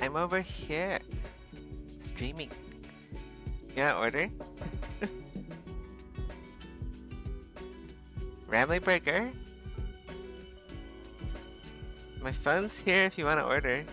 I'm over here. Streaming. You want order? Ramly Burger? My phone's here if you want to order.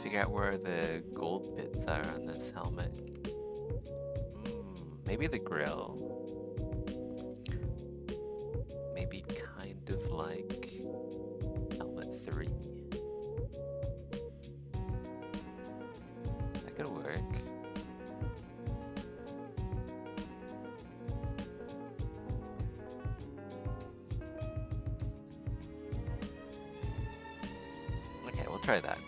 Figure out where the gold bits are on this helmet. Maybe the grill. Maybe kind of like helmet 3. That could work. Okay, we'll try that.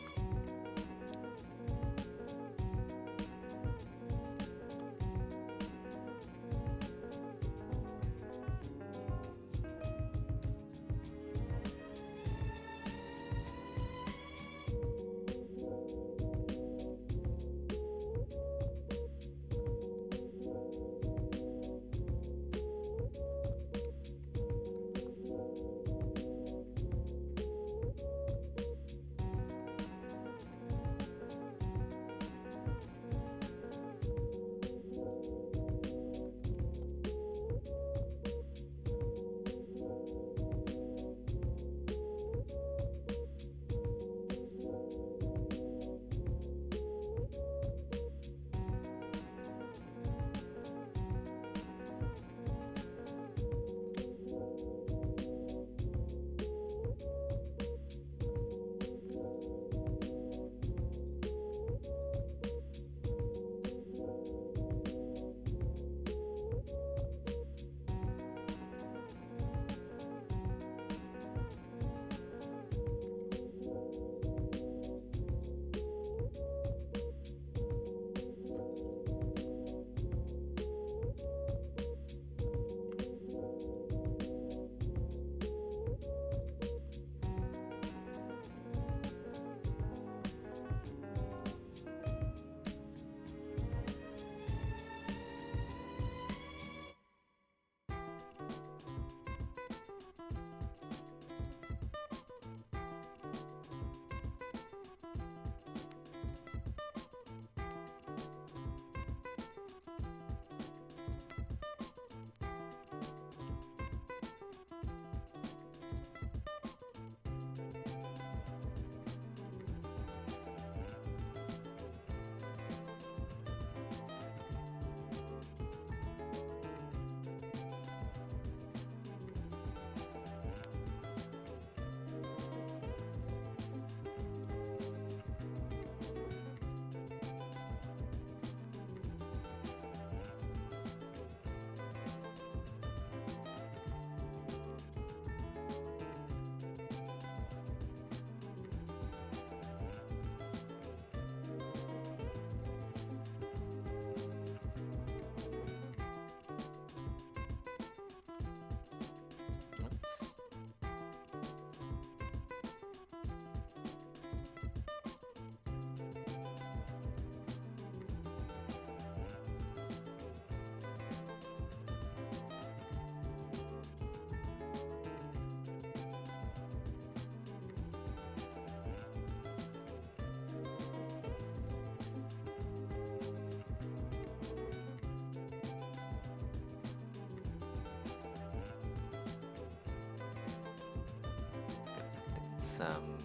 some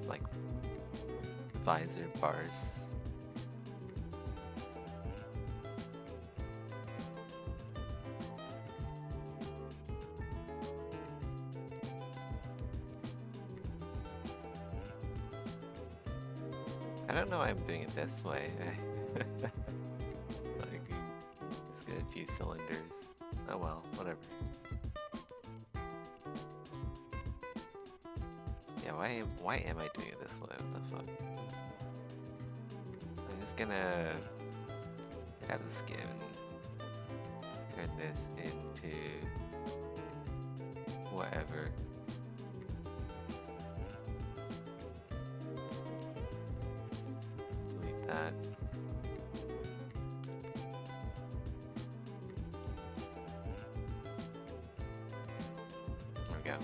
like visor bars. I don't know why I'm doing it this way. Like, just get a few cylinders. Oh well, whatever. Yeah, why am I doing it this way? What the fuck? I'm just gonna grab the skin, turn this into whatever. Delete that. There we go.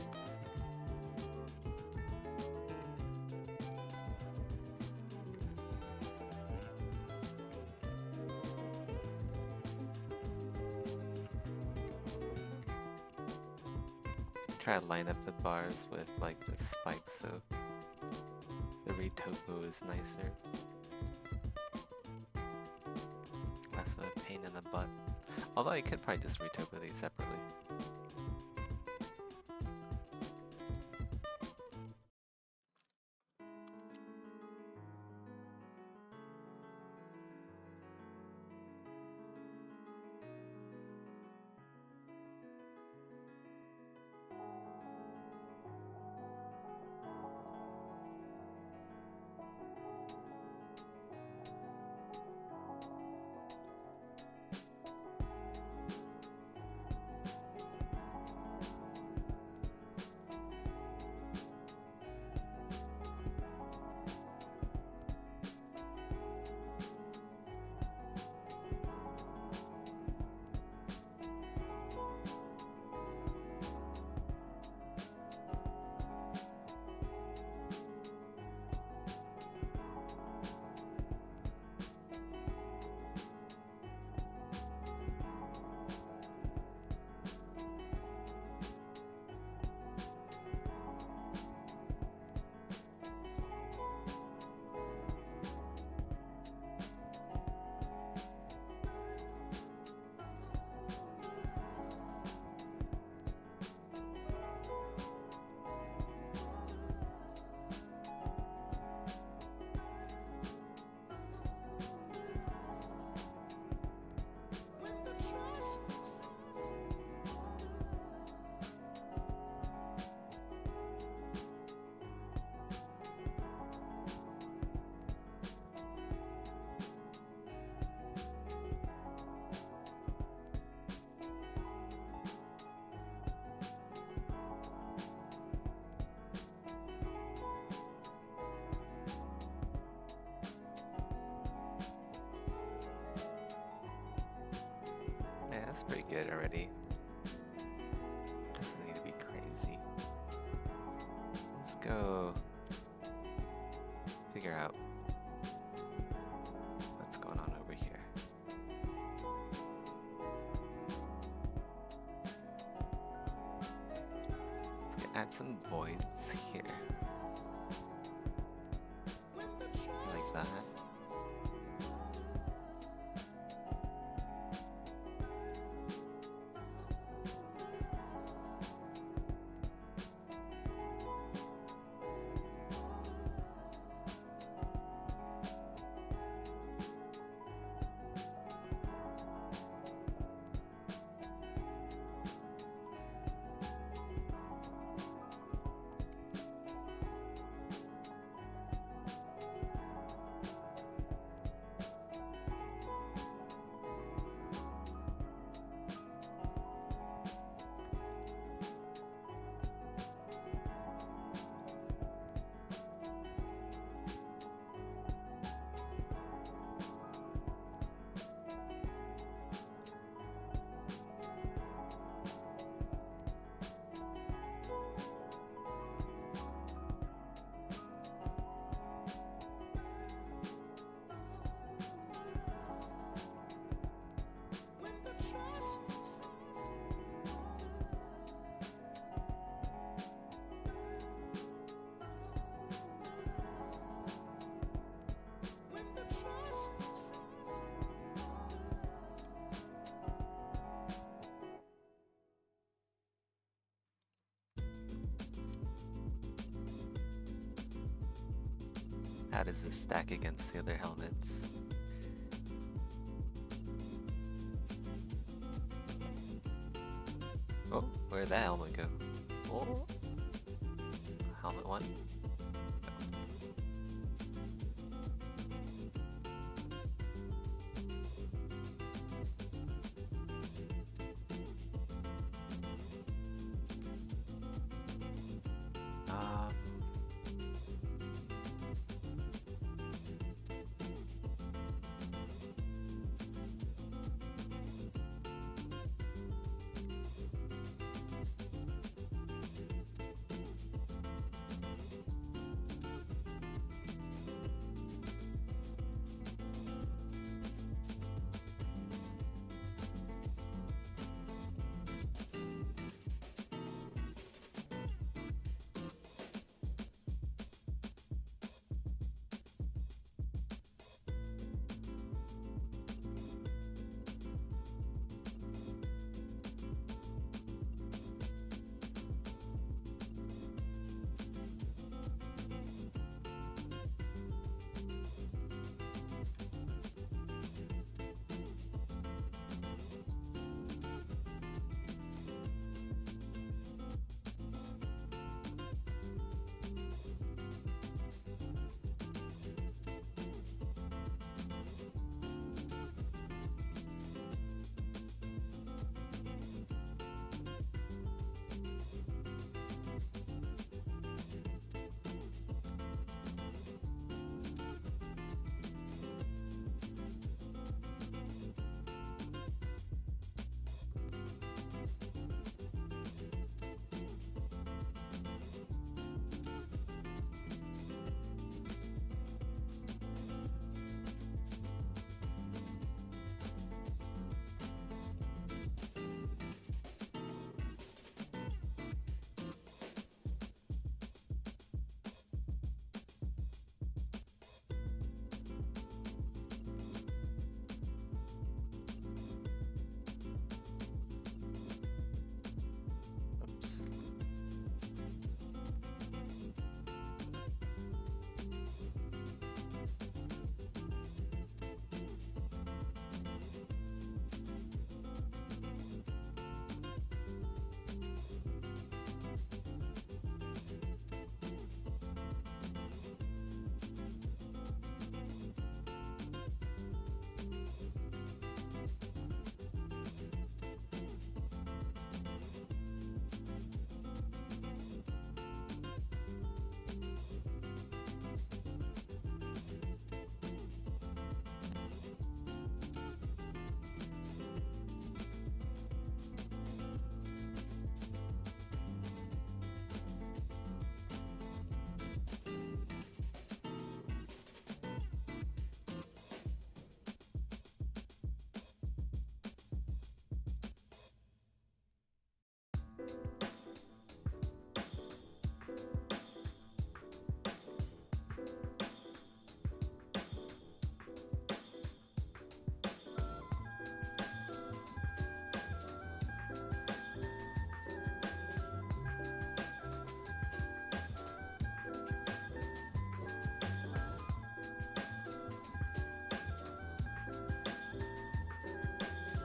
Try to line up the bars with like the spikes so the retopo is nicer. Less of a pain in the butt. Although I could probably just retopo these separately. Yeah, that's pretty good already. Doesn't need to be crazy. Let's go figure out what's going on over here. Let's add some voids here. Like that. How does this stack against the other helmets? Oh, where'd that helmet go? Oh, helmet one.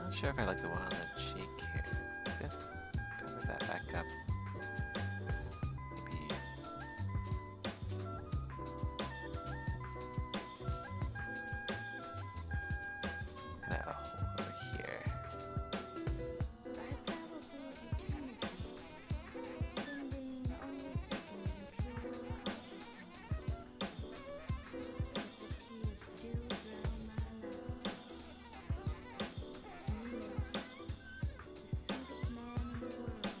Not sure if I like the one on the cheek here. Yeah, cover that back up. Maybe. That hole over here. I've traveled through eternity, spending only seconds in pure consciousness. But the tears still drown my love. To me, the sweetest man in the world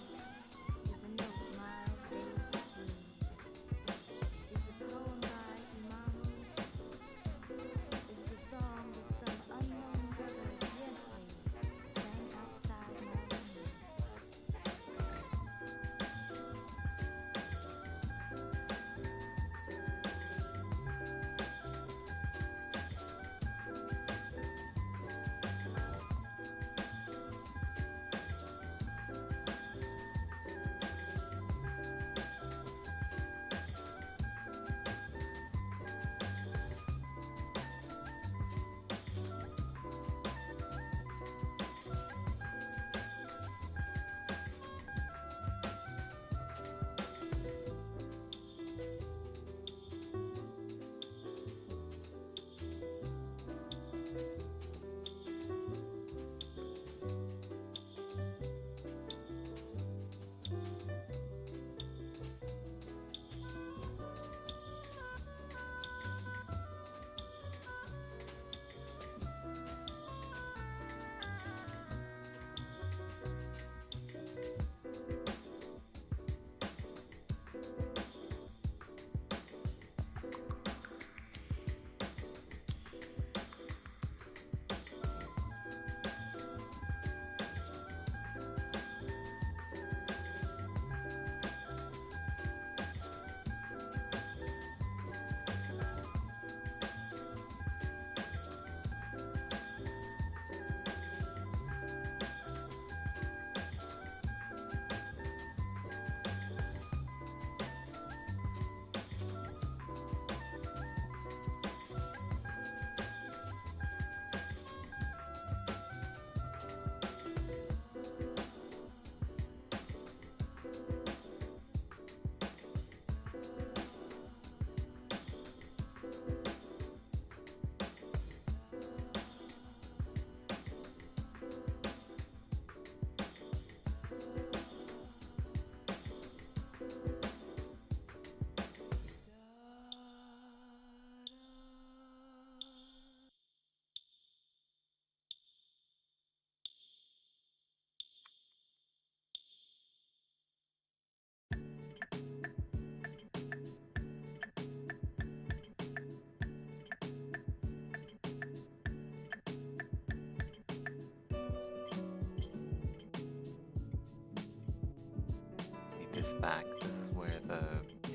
is back. This is where the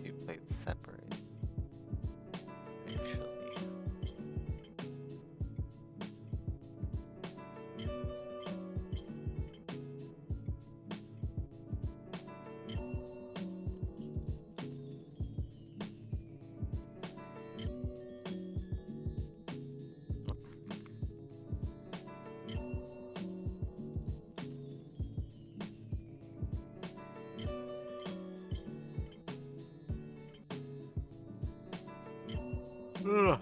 two plates separate. Actually. Ugh.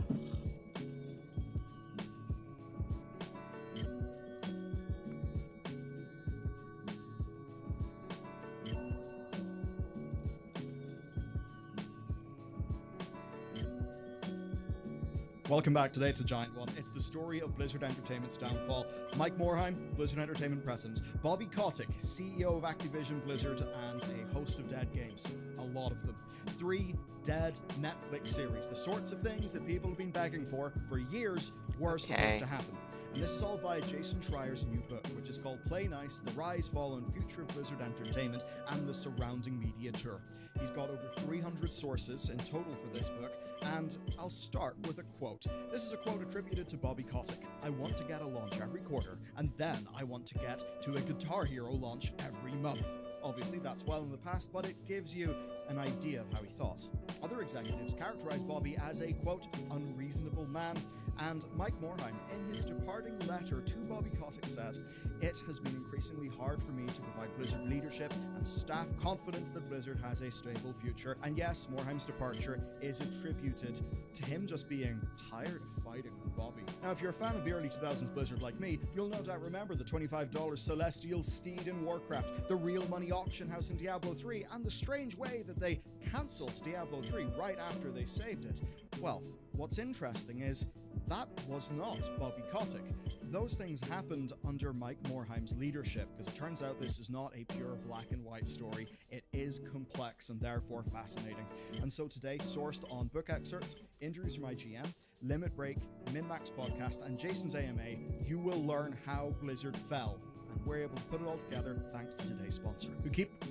Welcome back. Today it's a giant one. It's the story of Blizzard Entertainment's downfall. Mike Morhaime, Blizzard Entertainment president. Bobby Kotick, CEO of Activision Blizzard and a host of dead games. A lot of them. 3 dead Netflix series. The sorts of things that people have been begging for years were supposed to happen. And this is all via Jason Schreier's new book, which is called Play Nice, The Rise, Fall and Future of Blizzard Entertainment and the Surrounding Media Tour. He's got over 300 sources in total for this book, and I'll start with a quote. This is a quote attributed to Bobby Kotick. I want to get a launch every quarter, and then I want to get to a Guitar Hero launch every month. Obviously, that's well in the past, but it gives you an idea of how he thought. Other executives characterize Bobby as a, quote, unreasonable man, and Mike Morhaime, in his departing letter to Bobby Kotick, said, "It has been increasingly hard for me to provide Blizzard leadership and staff confidence that Blizzard has a stable future." And yes, Morhaime's departure is attributed to him just being tired of fighting with Bobby. Now, if you're a fan of the early 2000s Blizzard like me, you'll no doubt remember the $25 Celestial Steed in Warcraft, the real money auction house in Diablo 3, and the strange way that they cancelled Diablo 3 right after they saved it. Well, what's interesting is that was not Bobby Kotick. Those things happened under Mike Morhaime's leadership, because it turns out this is not a pure black and white story. It is complex and therefore fascinating. And so today, sourced on book excerpts, interviews from IGN, Limit Break, MinMax Podcast, and Jason's AMA, you will learn how Blizzard fell. And we're able to put it all together thanks to today's sponsor, who keep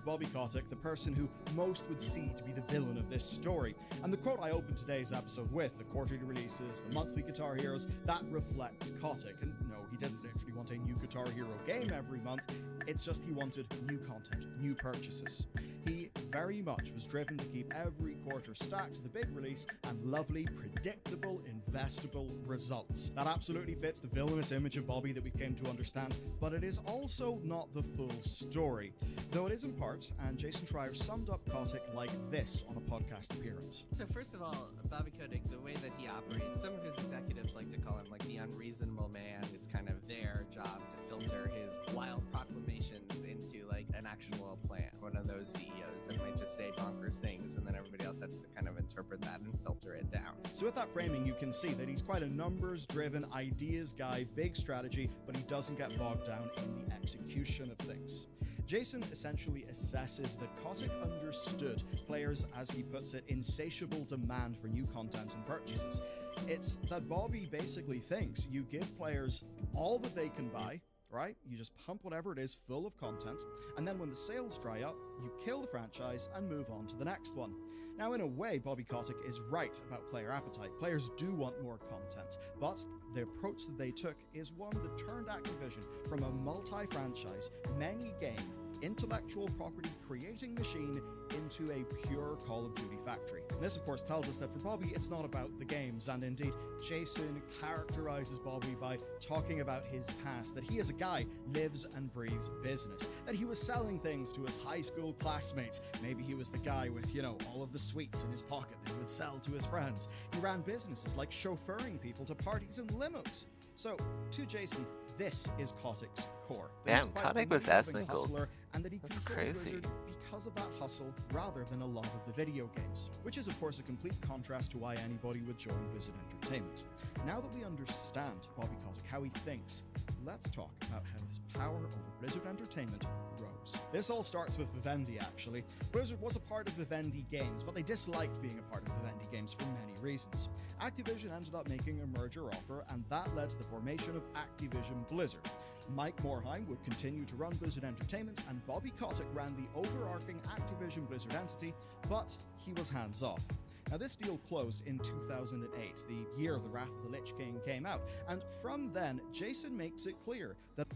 Bobby Kotick, the person who most would see to be the villain of this story. And the quote I opened today's episode with, the quarterly releases, the monthly Guitar Heroes, that reflects Kotick. And no, he didn't literally want a new Guitar Hero game every month, it's just he wanted new content, new purchases. He very much was driven to keep every quarter stacked to the big release and lovely, predictable, investable results. That absolutely fits the villainous image of Bobby that we came to understand, but it is also not the full story. Though it is in part, and Jason Schreier summed up Kotick like this on a podcast appearance. So first of all, Bobby Kotick, the way that he operates, some of his executives like to call him like the unreasonable man. It's kind of their job to filter his wild proclamations into like an actual plan. One of those CEOs that might just say bonkers things and then everybody else has to kind of interpret that and filter it down. So with that framing, you can see that he's quite a numbers-driven ideas guy, big strategy, but he doesn't get bogged down in the execution of things. Jason essentially assesses that Kotick understood players', as he puts it, insatiable demand for new content and purchases. It's that Bobby basically thinks you give players all that they can buy, right? You just pump whatever it is full of content, and then when the sales dry up, you kill the franchise and move on to the next one. Now, in a way, Bobby Kotick is right about player appetite. Players do want more content, but the approach that they took is one that turned Activision from a multi-franchise, many-game, intellectual property creating machine into a pure Call of Duty factory. And this, of course, tells us that for Bobby, it's not about the games, and indeed, Jason characterizes Bobby by talking about his past, that he as a guy lives and breathes business, that he was selling things to his high school classmates. Maybe he was the guy with, all of the sweets in his pocket that he would sell to his friends. He ran businesses like chauffeuring people to parties in limos. So, to Jason, this is Kotick's core. Damn, Kotick was asmongold. Hustler, and that he That's controlled crazy. Blizzard because of that hustle rather than a love of the video games, which is of course a complete contrast to why anybody would join Blizzard Entertainment. Now that we understand Bobby Kotick, how he thinks, let's talk about how his power over Blizzard Entertainment rose. This all starts with Vivendi, actually. Blizzard was a part of Vivendi Games, but they disliked being a part of Vivendi Games for many reasons. Activision ended up making a merger offer, and that led to the formation of Activision Blizzard. Mike Morhaime would continue to run Blizzard Entertainment, and Bobby Kotick ran the overarching Activision Blizzard entity, but he was hands-off. Now, this deal closed in 2008, the year the Wrath of the Lich King came out, and from then, Jason makes it clear that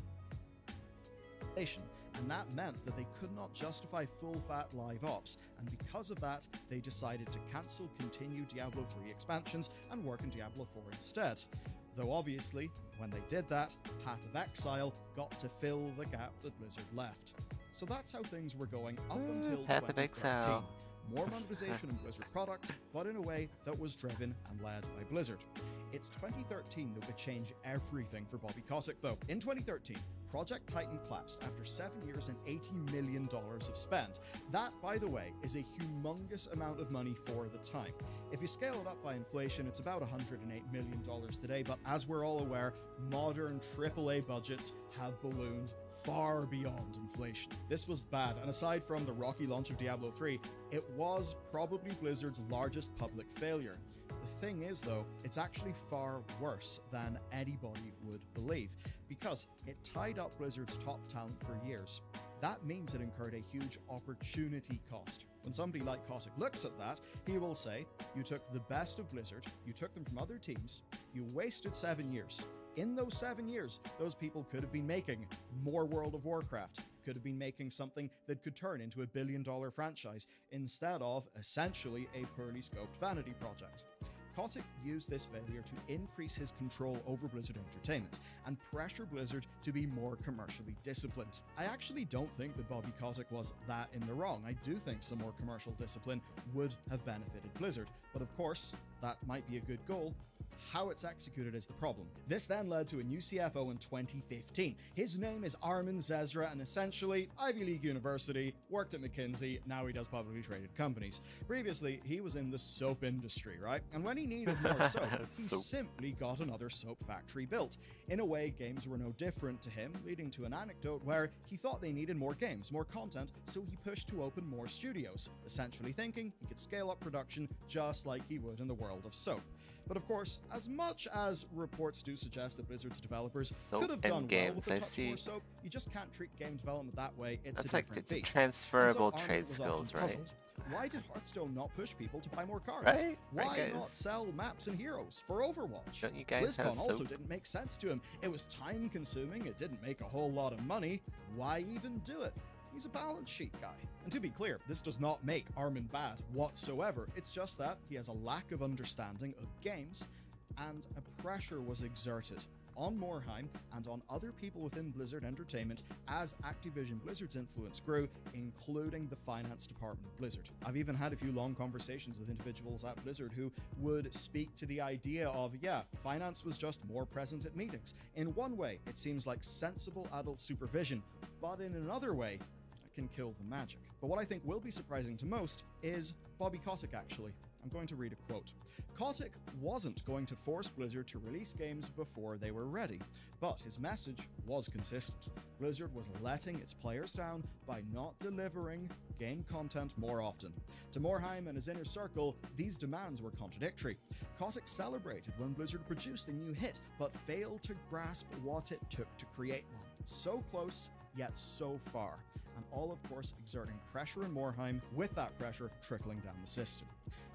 and that meant that they could not justify full-fat live ops, and because of that, they decided to cancel continued Diablo 3 expansions and work in Diablo 4 instead. Though obviously, when they did that, Path of Exile got to fill the gap that Blizzard left. So that's how things were going up until Path of 2013. Exile. More monetization in Blizzard products, but in a way that was driven and led by Blizzard. It's 2013 that would change everything for Bobby Kotick, though. In 2013, Project Titan collapsed after 7 years and $80 million of spend. That, by the way, is a humongous amount of money for the time. If you scale it up by inflation, it's about $108 million today, but as we're all aware, modern AAA budgets have ballooned far beyond inflation. This was bad, and aside from the rocky launch of Diablo 3, it was probably Blizzard's largest public failure. The thing is, though, it's actually far worse than anybody would believe, because it tied up Blizzard's top talent for years. That means it incurred a huge opportunity cost. When somebody like Kotick looks at that, he will say, you took the best of Blizzard, you took them from other teams, you wasted 7 years. In those 7 years, those people could have been making more World of Warcraft, could have been making something that could turn into a billion-dollar franchise, instead of, essentially, a poorly scoped vanity project. Kotick used this failure to increase his control over Blizzard Entertainment and pressure Blizzard to be more commercially disciplined. I actually don't think that Bobby Kotick was that in the wrong. I do think some more commercial discipline would have benefited Blizzard, but of course, that might be a good goal. How it's executed is the problem. This then led to a new CFO in 2015. His name is Armin Zezra, and essentially, Ivy League University, worked at McKinsey, now he does publicly traded companies. Previously, he was in the soap industry, right? And when he needed more soap, he simply got another soap factory built. In a way, games were no different to him, leading to an anecdote where he thought they needed more games, more content, so he pushed to open more studios, essentially thinking he could scale up production just like he would in the world of soap. But of course, as much as reports do suggest that Blizzard's developers Soap could have done and well with a games, I touch see. more soap, you just can't treat game development that way. It's That's a like different beast. transferable And so Armin trade was often skills, right? puzzled. Why did Hearthstone not push people to buy more cards? Right? Why Right, not guys? sell maps and heroes for Overwatch? Don't you guys have BlizzCon also soap? didn't make sense to him. It was time consuming, it didn't make a whole lot of money. Why even do it? He's a balance sheet guy. And to be clear, this does not make Armin bad whatsoever. It's just that he has a lack of understanding of games, and a pressure was exerted on Morhaime and on other people within Blizzard Entertainment as Activision Blizzard's influence grew, including the finance department of Blizzard. I've even had a few long conversations with individuals at Blizzard who would speak to the idea of, yeah, finance was just more present at meetings. In one way, it seems like sensible adult supervision, but in another way, it can kill the magic. But what I think will be surprising to most is Bobby Kotick, actually. I'm going to read a quote. Kotick wasn't going to force Blizzard to release games before they were ready, but his message was consistent. Blizzard was letting its players down by not delivering game content more often. To Morhaime and his inner circle, these demands were contradictory. Kotick celebrated when Blizzard produced a new hit, but failed to grasp what it took to create one. So close, yet so far. And all, of course, exerting pressure on Morhaime, with that pressure trickling down the system.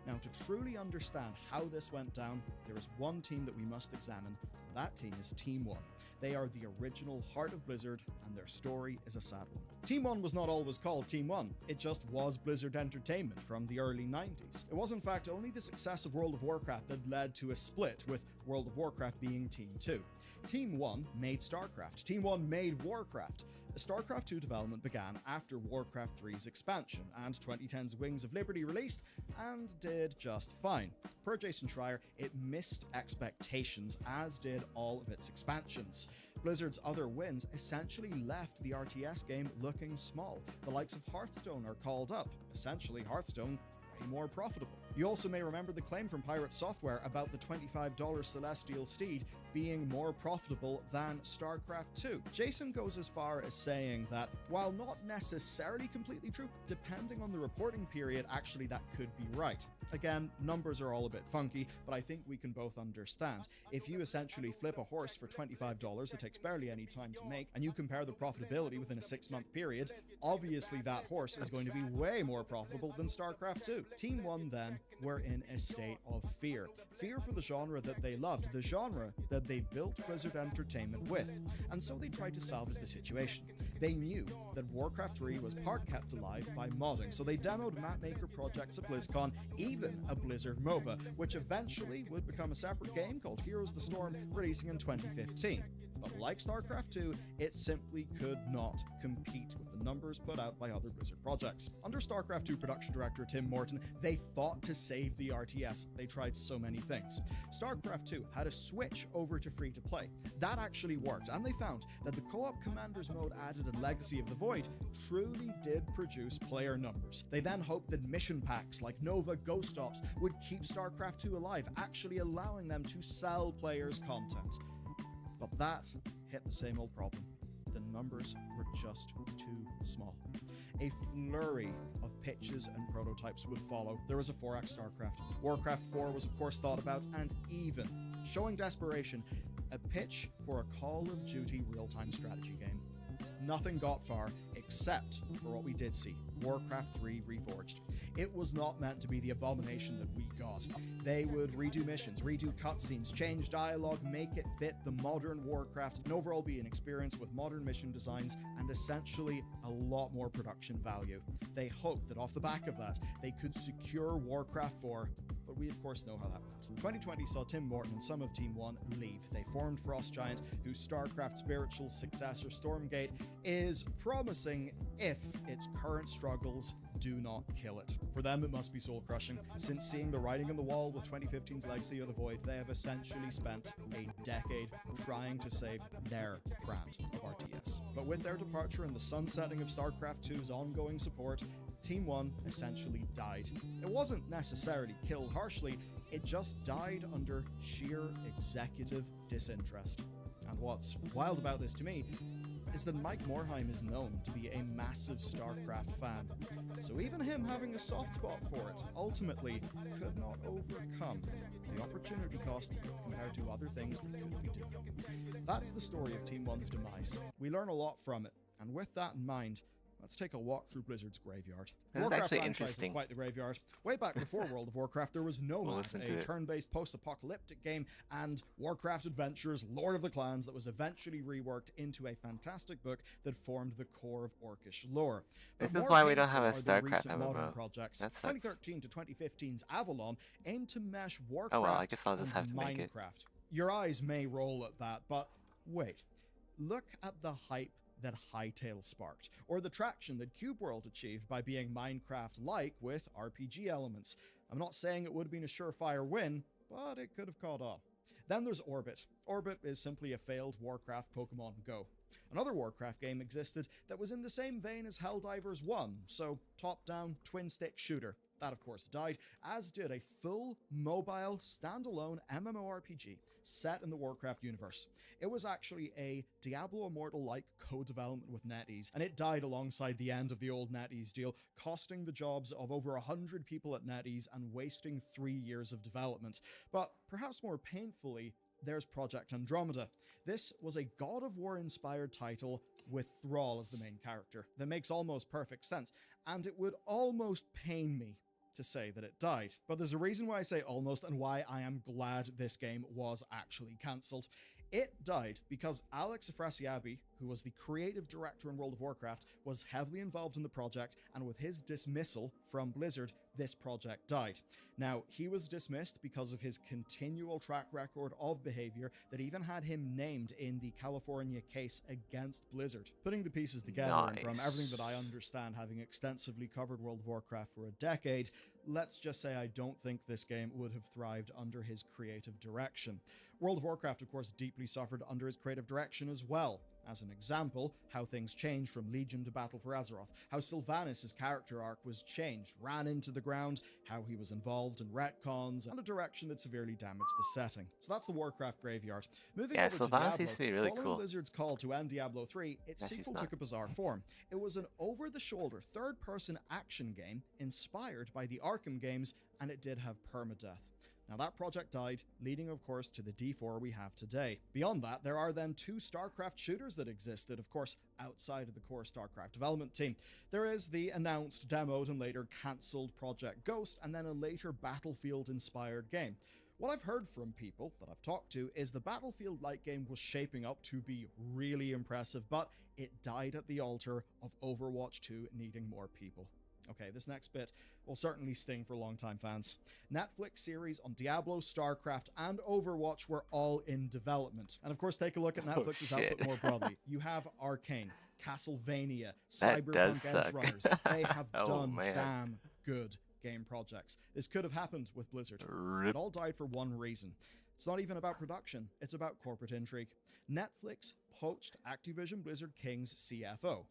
Now, to truly understand how this went down, there is one team that we must examine. That team is Team One. They are the original heart of Blizzard, and their story is a sad one. Team One was not always called Team One. It just was Blizzard Entertainment from the early 90s. It was, in fact, only the success of World of Warcraft that led to a split, with World of Warcraft being Team Two. Team One made StarCraft. Team One made Warcraft. StarCraft II development began after Warcraft 3's expansion, and 2010's Wings of Liberty released, and did just fine. Per Jason Schreier, it missed expectations, as did all of its expansions. Blizzard's other wins essentially left the RTS game looking small. The likes of Hearthstone are called up. Essentially, Hearthstone way more profitable. You also may remember the claim from Pirate Software about the $25 Celestial Steed being more profitable than StarCraft 2. Jason goes as far as saying that, while not necessarily completely true, depending on the reporting period, actually that could be right. Again, numbers are all a bit funky, but I think we can both understand. If you essentially flip a horse for $25 that takes barely any time to make, and you compare the profitability within a 6-month period, obviously that horse is going to be way more profitable than StarCraft 2. Team 1 then were in a state of fear. Fear for the genre that they loved, the genre that they built Blizzard Entertainment with. And so they tried to salvage the situation. They knew that Warcraft 3 was part kept alive by modding, so they demoed mapmaker projects at BlizzCon, even a Blizzard MOBA, which eventually would become a separate game called Heroes of the Storm, releasing in 2015. But like StarCraft 2, it simply could not compete with the numbers put out by other Blizzard projects. Under StarCraft 2 production director Tim Morton, they fought to save the RTS. They tried so many things. StarCraft 2 had a switch over to free-to-play. That actually worked, and they found that the co-op Commanders mode added in Legacy of the Void truly did produce player numbers. They then hoped that mission packs like Nova Ghost Ops would keep StarCraft 2 alive, actually allowing them to sell players content. But that hit the same old problem. The numbers were just too small. A flurry of pitches and prototypes would follow. There was a 4X StarCraft. Warcraft 4 was of course thought about, and even, showing desperation, a pitch for a Call of Duty real-time strategy game. Nothing got far, except for what we did see, Warcraft 3 Reforged. It was not meant to be the abomination that we got. They would redo missions, redo cutscenes, change dialogue, make it fit the modern Warcraft, and overall be an experience with modern mission designs and essentially a lot more production value. They hoped that off the back of that, they could secure Warcraft 4, but we of course know how that went. 2020 saw Tim Morton and some of Team 1 leave. They formed Frost Giant, whose StarCraft spiritual successor Stormgate is promising if its current struggles do not kill it. For them, it must be soul-crushing. Since seeing the writing on the wall with 2015's Legacy of the Void, they have essentially spent a decade trying to save their brand of RTS. But with their departure and the sunsetting of StarCraft 2's ongoing support, Team 1 essentially died. It wasn't necessarily killed harshly, it just died under sheer executive disinterest. And what's wild about this to me is that Mike Morhaime is known to be a massive StarCraft fan. So even him having a soft spot for it ultimately could not overcome the opportunity cost compared to other things they could be doing. That's the story of Team 1's demise. We learn a lot from it, and with that in mind, let's take a walk through Blizzard's graveyard. That's Warcraft actually franchise interesting. is quite the graveyard. Way back before World of Warcraft, there was No We'll Man, listen to a it. turn-based post-apocalyptic game, and Warcraft Adventures Lord of the Clans that was eventually reworked into a fantastic book that formed the core of Orcish lore. But This is more why we don't have a painful are the StarCraft recent modern MMO. projects. That sucks. 2013 to 2015's Avalon aimed to mesh Warcraft Oh well, I guess I'll just and have to make it. Minecraft. Your eyes may roll at that, but wait. Look at the hype that Hytale sparked, or the traction that Cube World achieved by being Minecraft-like with RPG elements. I'm not saying it would have been a surefire win, but it could have caught on. Then there's Orbit. Orbit is simply a failed Warcraft Pokemon Go. Another Warcraft game existed that was in the same vein as Helldivers 1, so top-down, twin-stick shooter. That, of course, died, as did a full, mobile, standalone MMORPG set in the Warcraft universe. It was actually a Diablo Immortal-like co-development with NetEase, and it died alongside the end of the old NetEase deal, costing the jobs of over 100 people at NetEase and wasting 3 years of development. But perhaps more painfully, there's Project Andromeda. This was a God of War-inspired title with Thrall as the main character. That makes almost perfect sense, and it would almost pain me to say that it died. But there's a reason why I say almost and why I am glad this game was actually cancelled. It died because Alex Afrasiabi, who was the creative director in World of Warcraft, was heavily involved in the project, and with his dismissal from Blizzard, this project died. Now, he was dismissed because of his continual track record of behavior that even had him named in the California case against Blizzard. Putting the pieces together, and from Nice. everything that I understand, having extensively covered World of Warcraft for a decade, let's just say I don't think this game would have thrived under his creative direction. World of Warcraft, of course, deeply suffered under his creative direction as well. As an example, how things changed from Legion to Battle for Azeroth, how Sylvanas' character arc was changed, ran into the ground, how he was involved in retcons, and a direction that severely damaged the setting. So that's the Warcraft graveyard. Moving Yeah, over to Sylvanas Diablo, used to be really following cool. Blizzard's call to end Diablo 3, its Yeah, she's sequel not. took a bizarre form. It was an over-the-shoulder, third-person action game inspired by the Arkham games, and it did have permadeath. Now that project died, leading of course to the D4 we have today. Beyond that, there are then 2 StarCraft shooters that existed, of course, outside of the core StarCraft development team. There is the announced, demoed, and later cancelled Project Ghost, and then a later Battlefield-inspired game. What I've heard from people that I've talked to is the Battlefield-like game was shaping up to be really impressive, but it died at the altar of Overwatch 2 needing more people. Okay, this next bit will certainly sting for longtime fans. Netflix series on Diablo, StarCraft, and Overwatch were all in development. And of course, take a look at Netflix's shit. output more broadly. You have Arcane, Castlevania, That does Cyberpunk Edge suck. Runners. They have Oh, done man. damn good game projects. This could have happened with Blizzard. It Rip. all died for one reason. It's not even about production, it's about corporate intrigue. Netflix poached Activision Blizzard King's CFO.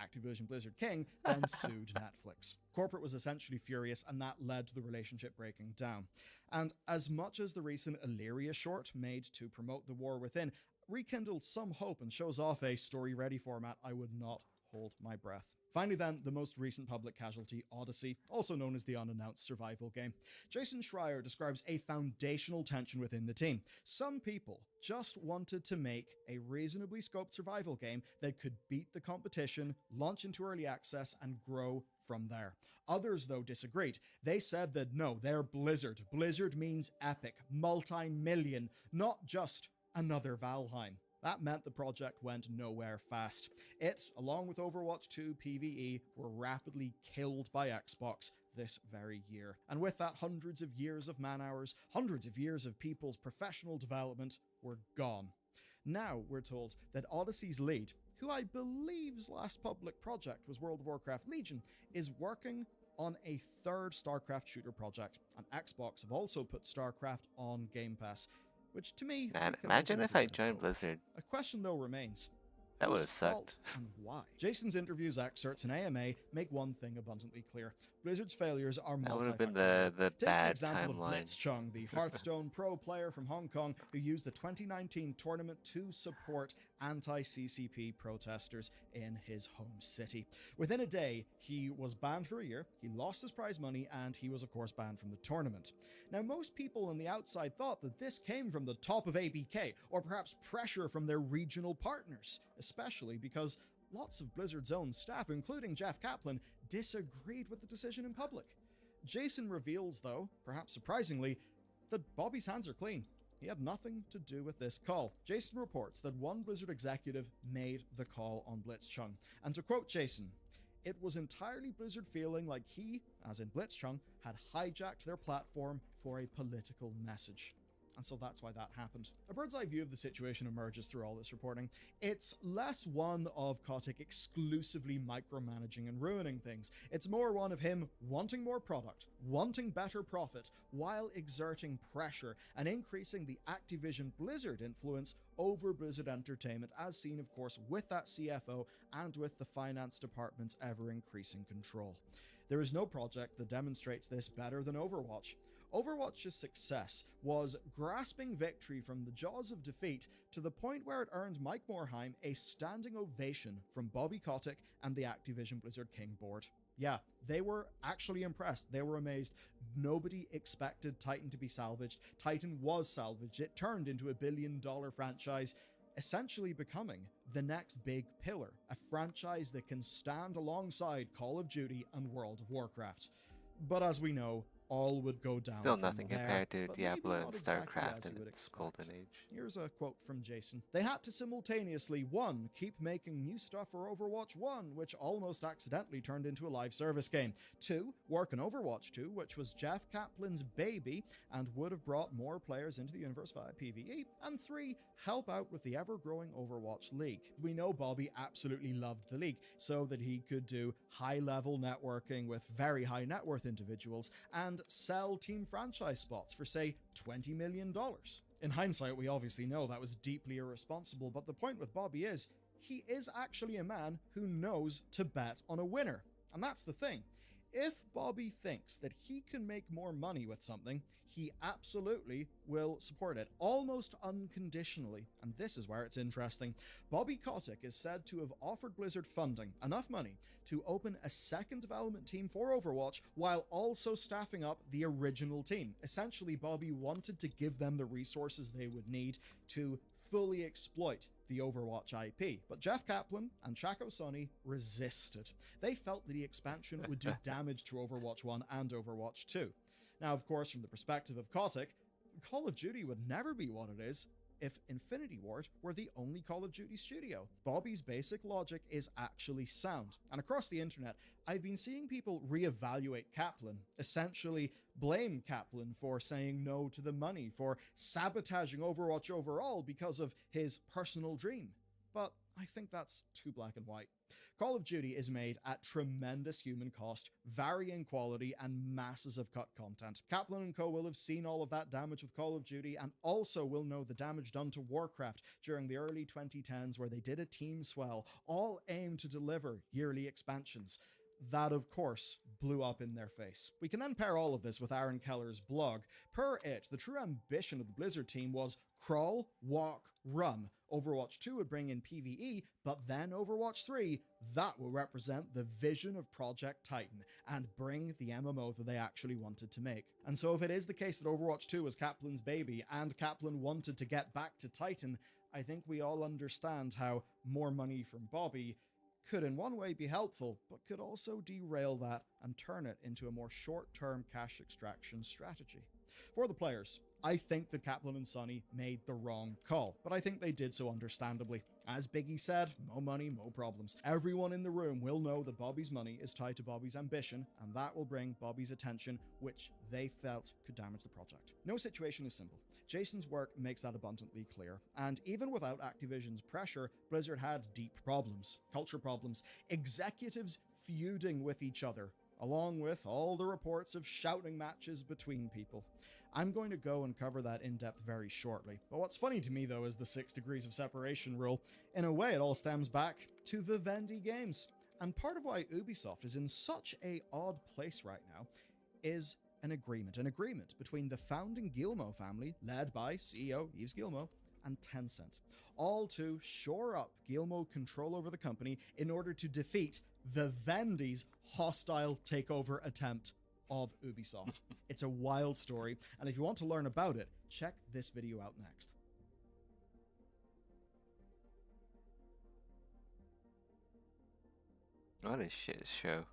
Activision Blizzard King then sued Netflix. Corporate was essentially furious, and that led to the relationship breaking down. And as much as the recent Illyria short made to promote the war within rekindled some hope and shows off a story-ready format, I would not hold my breath. Finally then, the most recent public casualty, Odyssey, also known as the unannounced survival game. Jason Schreier describes a foundational tension within the team. Some people just wanted to make a reasonably scoped survival game that could beat the competition, launch into early access, and grow from there. Others, though, disagreed. They said that no, they're Blizzard. Blizzard means epic, multi-million, not just another Valheim. That meant the project went nowhere fast. It, along with Overwatch 2 PvE, were rapidly killed by Xbox this very year. And with that, hundreds of years of man-hours, hundreds of years of people's professional development were gone. Now we're told that Odyssey's lead, who I believe's last public project was World of Warcraft Legion, is working on a third StarCraft shooter project, and Xbox have also put StarCraft on Game Pass, which to me... Man, rekindles imagine a if I bit of joined hope. Blizzard. A question though remains. That would Whose have fault sucked. and why? Jason's interviews, excerpts, and AMA make one thing abundantly clear. Blizzard's failures are That would have been multifactorial. the Take the bad example of timeline. Blitzchung, the Hearthstone pro player from Hong Kong who used the 2019 tournament to support anti-CCP protesters in his home city. Within a day, he was banned for a year, he lost his prize money, and he was of course banned from the tournament. Now, most people on the outside thought that this came from the top of ABK, or perhaps pressure from their regional partners, especially because lots of Blizzard's own staff, including Jeff Kaplan, disagreed with the decision in public. Jason reveals, though, perhaps surprisingly, that Bobby's hands are clean. He had nothing to do with this call. Jason reports that one Blizzard executive made the call on Blitzchung. And to quote Jason, "It was entirely Blizzard feeling like he, as in Blitzchung, had hijacked their platform for a political message." And so that's why that happened. A bird's eye view of the situation emerges through all this reporting. It's less one of Kotick exclusively micromanaging and ruining things. It's more one of him wanting more product, wanting better profit, while exerting pressure and increasing the Activision Blizzard influence over Blizzard Entertainment, as seen, of course, with that CFO and with the finance department's ever-increasing control. There is no project that demonstrates this better than Overwatch. Overwatch's success was grasping victory from the jaws of defeat to the point where it earned Mike Morhaime a standing ovation from Bobby Kotick and the Activision Blizzard King board. Yeah, they were actually impressed. They were amazed. Nobody expected Titan to be salvaged. Titan was salvaged. It turned into a billion-dollar franchise, essentially becoming the next big pillar, a franchise that can stand alongside Call of Duty and World of Warcraft. But as we know, all would go down. Still from nothing there, compared to but maybe Diablo and not exactly StarCraft as you in would its expect. golden age. Here's a quote from Jason. "They had to simultaneously, one, keep making new stuff for Overwatch 1, which almost accidentally turned into a live service game. 2, work on Overwatch 2, which was Jeff Kaplan's baby and would have brought more players into the universe via PvE. And 3, help out with the ever-growing Overwatch League." We know Bobby absolutely loved the league, so that he could do high-level networking with very high net worth individuals and sell team franchise spots for, say, $20 million. In hindsight, we obviously know that was deeply irresponsible, but the point with Bobby is, he is actually a man who knows to bet on a winner. And that's the thing. If Bobby thinks that he can make more money with something, he absolutely will support it, almost unconditionally. And this is where it's interesting. Bobby Kotick is said to have offered Blizzard funding, enough money, to open a second development team for Overwatch while also staffing up the original team. Essentially, Bobby wanted to give them the resources they would need to fully exploit the Overwatch IP. But Jeff Kaplan and Chaco Sonny resisted. They felt that the expansion would do damage to Overwatch 1 and Overwatch 2. Now, of course, from the perspective of Kotick, Call of Duty would never be what it is if Infinity Ward were the only Call of Duty studio. Bobby's basic logic is actually sound. And across the internet, I've been seeing people reevaluate Kaplan, essentially blame Kaplan for saying no to the money, for sabotaging Overwatch overall because of his personal dream. But I think that's too black and white. Call of Duty is made at tremendous human cost, varying quality, and masses of cut content. Kaplan and co will have seen all of that damage with Call of Duty, and also will know the damage done to Warcraft during the early 2010s, where they did a team swell, all aimed to deliver yearly expansions. That, of course, blew up in their face. We can then pair all of this with Aaron Keller's blog. Per it, the true ambition of the Blizzard team was crawl, walk, run. Overwatch 2 would bring in PvE, but then Overwatch 3, that will represent the vision of Project Titan and bring the MMO that they actually wanted to make. And so if it is the case that Overwatch 2 was Kaplan's baby and Kaplan wanted to get back to Titan, I think we all understand how more money from Bobby could in one way be helpful, but could also derail that and turn it into a more short-term cash extraction strategy. For the players, I think that Kaplan and Sonny made the wrong call, but I think they did so understandably. As Biggie said, mo money, mo problems. Everyone in the room will know that Bobby's money is tied to Bobby's ambition, and that will bring Bobby's attention, which they felt could damage the project. No situation is simple. Jason's work makes that abundantly clear, and even without Activision's pressure, Blizzard had deep problems, culture problems, executives feuding with each other, along with all the reports of shouting matches between people. I'm going to go and cover that in depth very shortly, but what's funny to me though is the 6 degrees of separation rule. In a way, it all stems back to Vivendi Games. And part of why Ubisoft is in such a odd place right now is an agreement between the founding Guillemot family, led by CEO Yves Guillemot, and Tencent, all to shore up Guillemot control over the company in order to defeat Vivendi's hostile takeover attempt of Ubisoft. It's a wild story, and if you want to learn about it, check this video out next. What a shit show.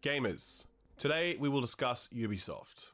Gamers, today we will discuss Ubisoft.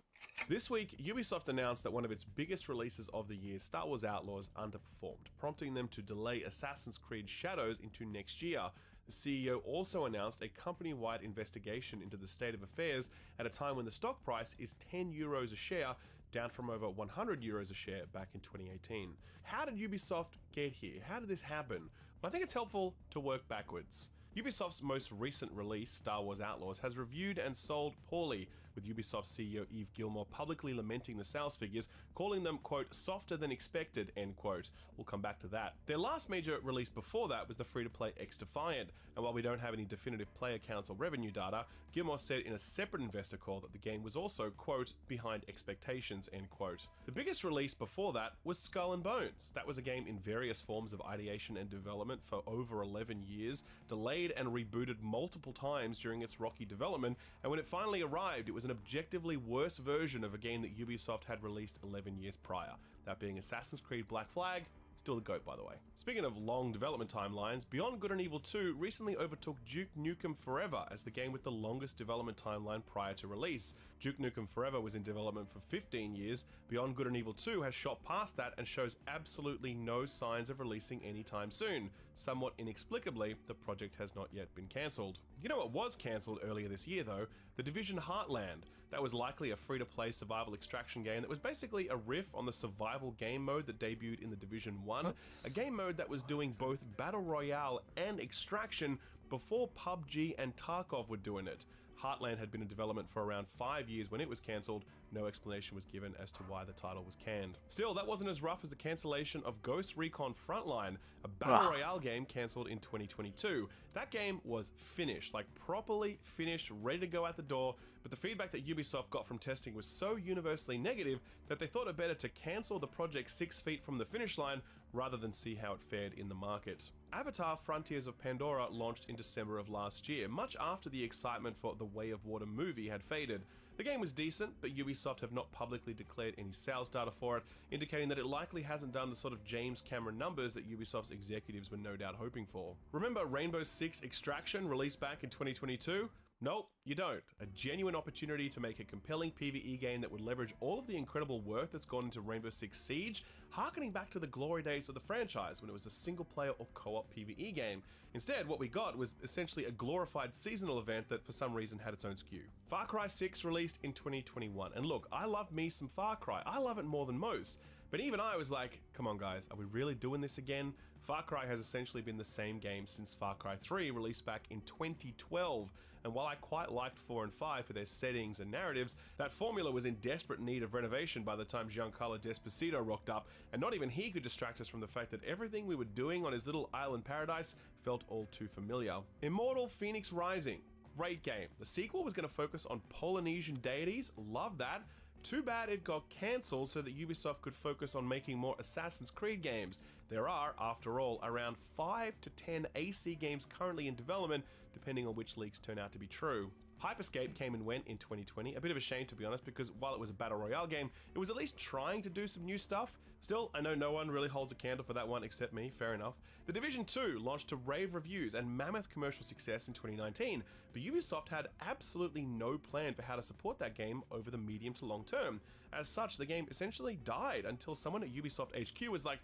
This week, Ubisoft announced that one of its biggest releases of the year, Star Wars Outlaws, underperformed, prompting them to delay Assassin's Creed Shadows into next year. The CEO also announced a company-wide investigation into the state of affairs at a time when the stock price is 10 euros a share, down from over 100 euros a share back in 2018. How did Ubisoft get here? How did this happen? Well, I think it's helpful to work backwards. Ubisoft's most recent release, Star Wars Outlaws, has reviewed and sold poorly, with Ubisoft CEO Yves Guillemot publicly lamenting the sales figures, calling them, quote, softer than expected, end quote. We'll come back to that. Their last major release before that was the free-to-play X-Defiant, and while we don't have any definitive player counts or revenue data, Guillemot said in a separate investor call that the game was also, quote, behind expectations, end quote. The biggest release before that was Skull and Bones. That was a game in various forms of ideation and development for over 11 years, delayed and rebooted multiple times during its rocky development, and when it finally arrived, it was an objectively worse version of a game that Ubisoft had released 11 years prior, that being Assassin's Creed Black Flag. Still the GOAT, by the way. Speaking of long development timelines, Beyond Good and Evil 2 recently overtook Duke Nukem Forever as the game with the longest development timeline prior to release. Duke Nukem Forever was in development for 15 years, Beyond Good and Evil 2 has shot past that and shows absolutely no signs of releasing anytime soon. Somewhat inexplicably, the project has not yet been cancelled. You know what was cancelled earlier this year though? The Division Heartland. That was likely a free-to-play survival extraction game that was basically a riff on the survival game mode that debuted in the Division 1, a game mode that was doing both Battle Royale and Extraction before PUBG and Tarkov were doing it. Heartland had been in development for around 5 years when it was cancelled, no explanation was given as to why the title was canned. Still, that wasn't as rough as the cancellation of Ghost Recon Frontline, a battle royale game cancelled in 2022. That game was finished, like properly finished, ready to go out the door, but the feedback that Ubisoft got from testing was so universally negative that they thought it better to cancel the project 6 feet from the finish line rather than see how it fared in the market. Avatar: Frontiers of Pandora launched in December of last year, much after the excitement for the Way of Water movie had faded. The game was decent, but Ubisoft have not publicly declared any sales data for it, indicating that it likely hasn't done the sort of James Cameron numbers that Ubisoft's executives were no doubt hoping for. Remember Rainbow Six Extraction, released back in 2022? Nope, you don't. A genuine opportunity to make a compelling PvE game that would leverage all of the incredible work that's gone into Rainbow Six Siege, harkening back to the glory days of the franchise when it was a single-player or co-op PvE game. Instead, what we got was essentially a glorified seasonal event that for some reason had its own skew. Far Cry 6 released in 2021, and look, I love me some Far Cry. I love it more than most. But even I was like, come on guys, are we really doing this again? Far Cry has essentially been the same game since Far Cry 3, released back in 2012. And while I quite liked 4 and 5 for their settings and narratives, that formula was in desperate need of renovation by the time Giancarlo Esposito rocked up, and not even he could distract us from the fact that everything we were doing on his little island paradise felt all too familiar. Immortal Phoenix Rising, great game. The sequel was going to focus on Polynesian deities, love that. Too bad it got cancelled so that Ubisoft could focus on making more Assassin's Creed games. There are, after all, around 5 to 10 AC games currently in development, depending on which leaks turn out to be true. Hyperscape came and went in 2020, a bit of a shame to be honest, because while it was a battle royale game, it was at least trying to do some new stuff. Still, I know no one really holds a candle for that one except me, fair enough. The Division 2 launched to rave reviews and mammoth commercial success in 2019, but Ubisoft had absolutely no plan for how to support that game over the medium to long term. As such, the game essentially died until someone at Ubisoft HQ was like,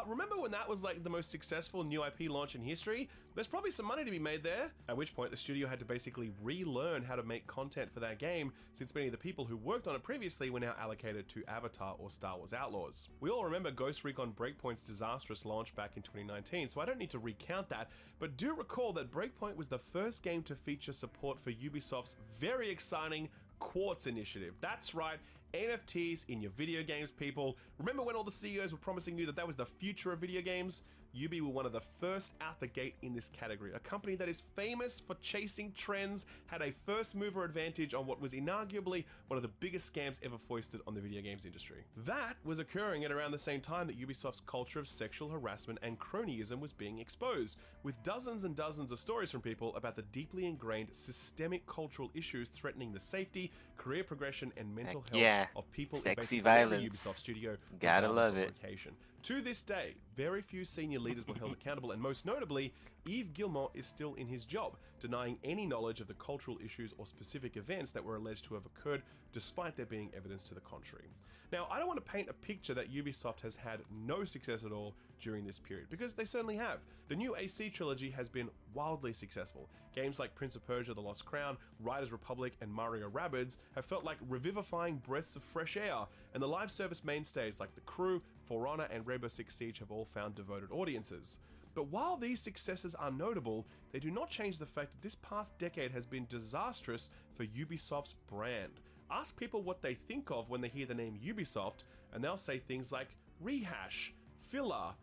remember when that was like the most successful new IP launch in history? There's probably some money to be made there. At which point the studio had to basically relearn how to make content for that game, since many of the people who worked on it previously were now allocated to Avatar or Star Wars Outlaws. We all remember Ghost Recon Breakpoint's disastrous launch back in 2019, so I don't need to recount that, but do recall that Breakpoint was the first game to feature support for Ubisoft's very exciting Quartz initiative. That's right, NFTs in your video games, people. Remember when all the CEOs were promising you that that was the future of video games? Ubi were one of the first out the gate in this category. A company that is famous for chasing trends had a first mover advantage on what was inarguably one of the biggest scams ever foisted on the video games industry. That was occurring at around the same time that Ubisoft's culture of sexual harassment and cronyism was being exposed, with dozens and dozens of stories from people about the deeply ingrained systemic cultural issues threatening the safety, career progression, and mental health of people in Sexy basically every violence. Ubisoft studio. Gotta regardless love of it. location. To this day, very few senior leaders were held accountable, and most notably, Yves Guillemot is still in his job, denying any knowledge of the cultural issues or specific events that were alleged to have occurred, despite there being evidence to the contrary. Now, I don't want to paint a picture that Ubisoft has had no success at all during this period, because they certainly have. The new AC trilogy has been wildly successful. Games like Prince of Persia: The Lost Crown, Riders Republic, and Mario Rabbids have felt like revivifying breaths of fresh air, and the live service mainstays like The Crew, For Honor, and Rainbow Six Siege have all found devoted audiences. But while these successes are notable, they do not change the fact that this past decade has been disastrous for Ubisoft's brand. Ask people what they think of when they hear the name Ubisoft, and they'll say things like rehash, filler,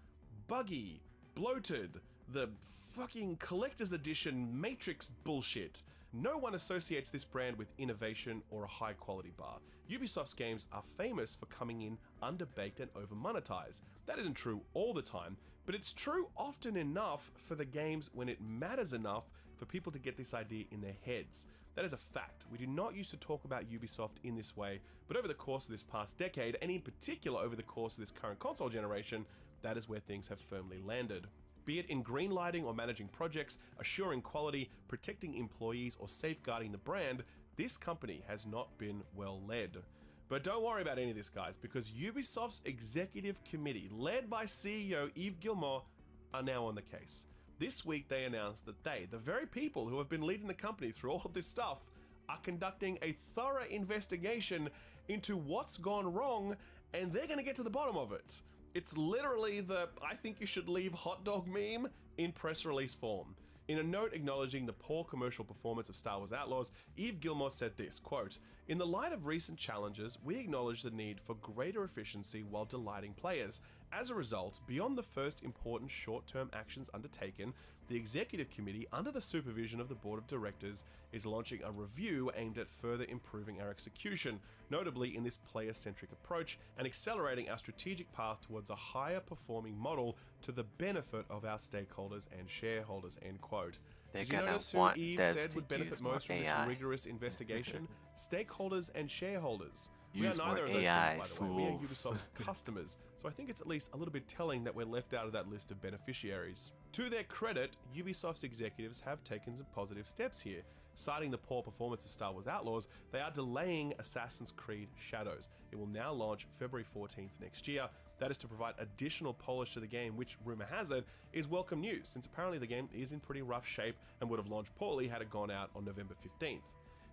buggy, bloated, the fucking collector's edition Matrix bullshit. No one associates this brand with innovation or a high quality bar. Ubisoft's games are famous for coming in underbaked and over monetized. That isn't true all the time, but it's true often enough for the games when it matters enough for people to get this idea in their heads. That is a fact. We do not used to talk about Ubisoft in this way, but over the course of this past decade, and in particular over the course of this current console generation, that is where things have firmly landed. Be it in greenlighting or managing projects, assuring quality, protecting employees, or safeguarding the brand, this company has not been well led. But don't worry about any of this, guys, because Ubisoft's executive committee, led by CEO Yves Guillemot, are now on the case. This week they announced that they, the very people who have been leading the company through all of this stuff, are conducting a thorough investigation into what's gone wrong, and they're going to get to the bottom of it. It's literally the "I think you should leave hot dog" meme in press release form. In a note acknowledging the poor commercial performance of Star Wars Outlaws, Yves Guillemot said this, quote, "In the light of recent challenges, we acknowledge the need for greater efficiency while delighting players. As a result, beyond the first important short-term actions undertaken, the Executive Committee, under the supervision of the Board of Directors, is launching a review aimed at further improving our execution, notably in this player-centric approach, and accelerating our strategic path towards a higher performing model to the benefit of our stakeholders and shareholders," end quote. They're Did you gonna notice who want Yves devs said to would benefit use more most from this AI. rigorous investigation? Stakeholders and shareholders. Use we are more neither of those AI, things, by the way. We are fools. Ubisoft's customers, so I think it's at least a little bit telling that we're left out of that list of beneficiaries. To their credit, Ubisoft's executives have taken some positive steps here. Citing the poor performance of Star Wars Outlaws, they are delaying Assassin's Creed Shadows. It will now launch February 14th next year. That is to provide additional polish to the game, which, rumour has it, is welcome news, since apparently the game is in pretty rough shape and would have launched poorly had it gone out on November 15th.